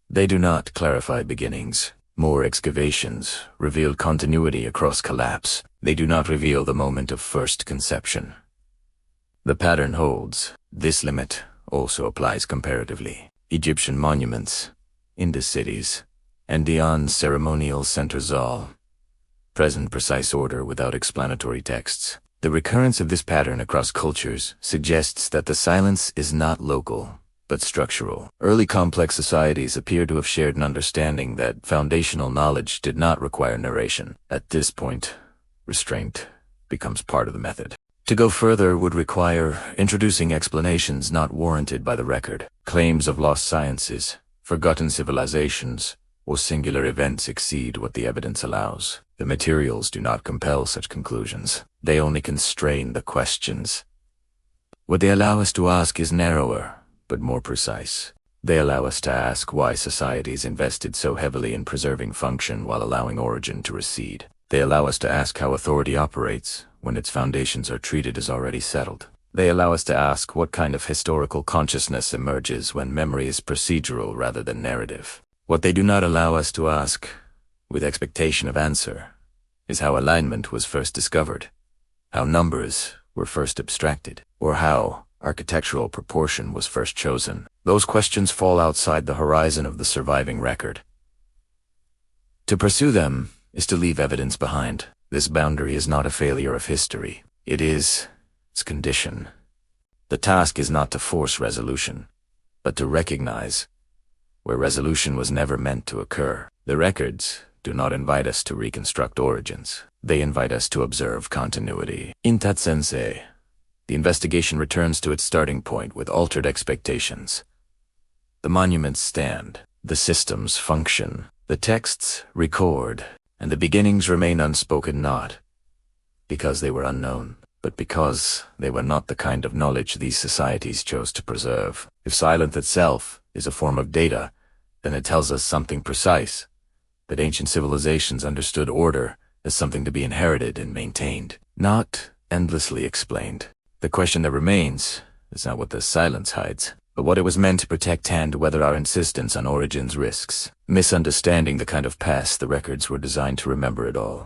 They do not clarify beginnings. More excavations reveal continuity across collapse. They do not reveal the moment of first conception. The pattern holds. This limit also applies comparatively. Egyptian monuments, Indus cities, and Dian ceremonial centers all present precise order without explanatory texts. The recurrence of this pattern across cultures suggests that the silence is not local, but structural. Early complex societies appear to have shared an understanding that foundational knowledge did not require narration. At this point, restraint becomes part of the method. To go further would require introducing explanations not warranted by the record. Claims of lost sciences, forgotten civilizations, or singular events exceed what the evidence allows. The materials do not compel such conclusions. They only constrain the questions. What they allow us to ask is narrower, but more precise. They allow us to ask why societies invested so heavily in preserving function while allowing origin to recede. They allow us to ask how authority operates when its foundations are treated as already settled. They allow us to ask what kind of historical consciousness emerges when memory is procedural rather than narrative. What they do not allow us to ask, with expectation of answer, is how alignment was first discovered, how numbers were first abstracted, or how architectural proportion was first chosen. Those questions fall outside the horizon of the surviving record. To pursue them is to leave evidence behind. This boundary is not a failure of history. It is its condition. The task is not to force resolution, but to recognize where resolution was never meant to occur. The records do not invite us to reconstruct origins. They invite us to observe continuity. In that sense, the investigation returns to its starting point with altered expectations. The monuments stand, the systems function, the texts record, and the beginnings remain unspoken, not because they were unknown, but because they were not the kind of knowledge these societies chose to preserve. If silence itself is a form of data, then it tells us something precise, that ancient civilizations understood order as something to be inherited and maintained, not endlessly explained. The question that remains is not what the silence hides, but what it was meant to protect and whether our insistence on origins risks misunderstanding the kind of past the records were designed to remember at all.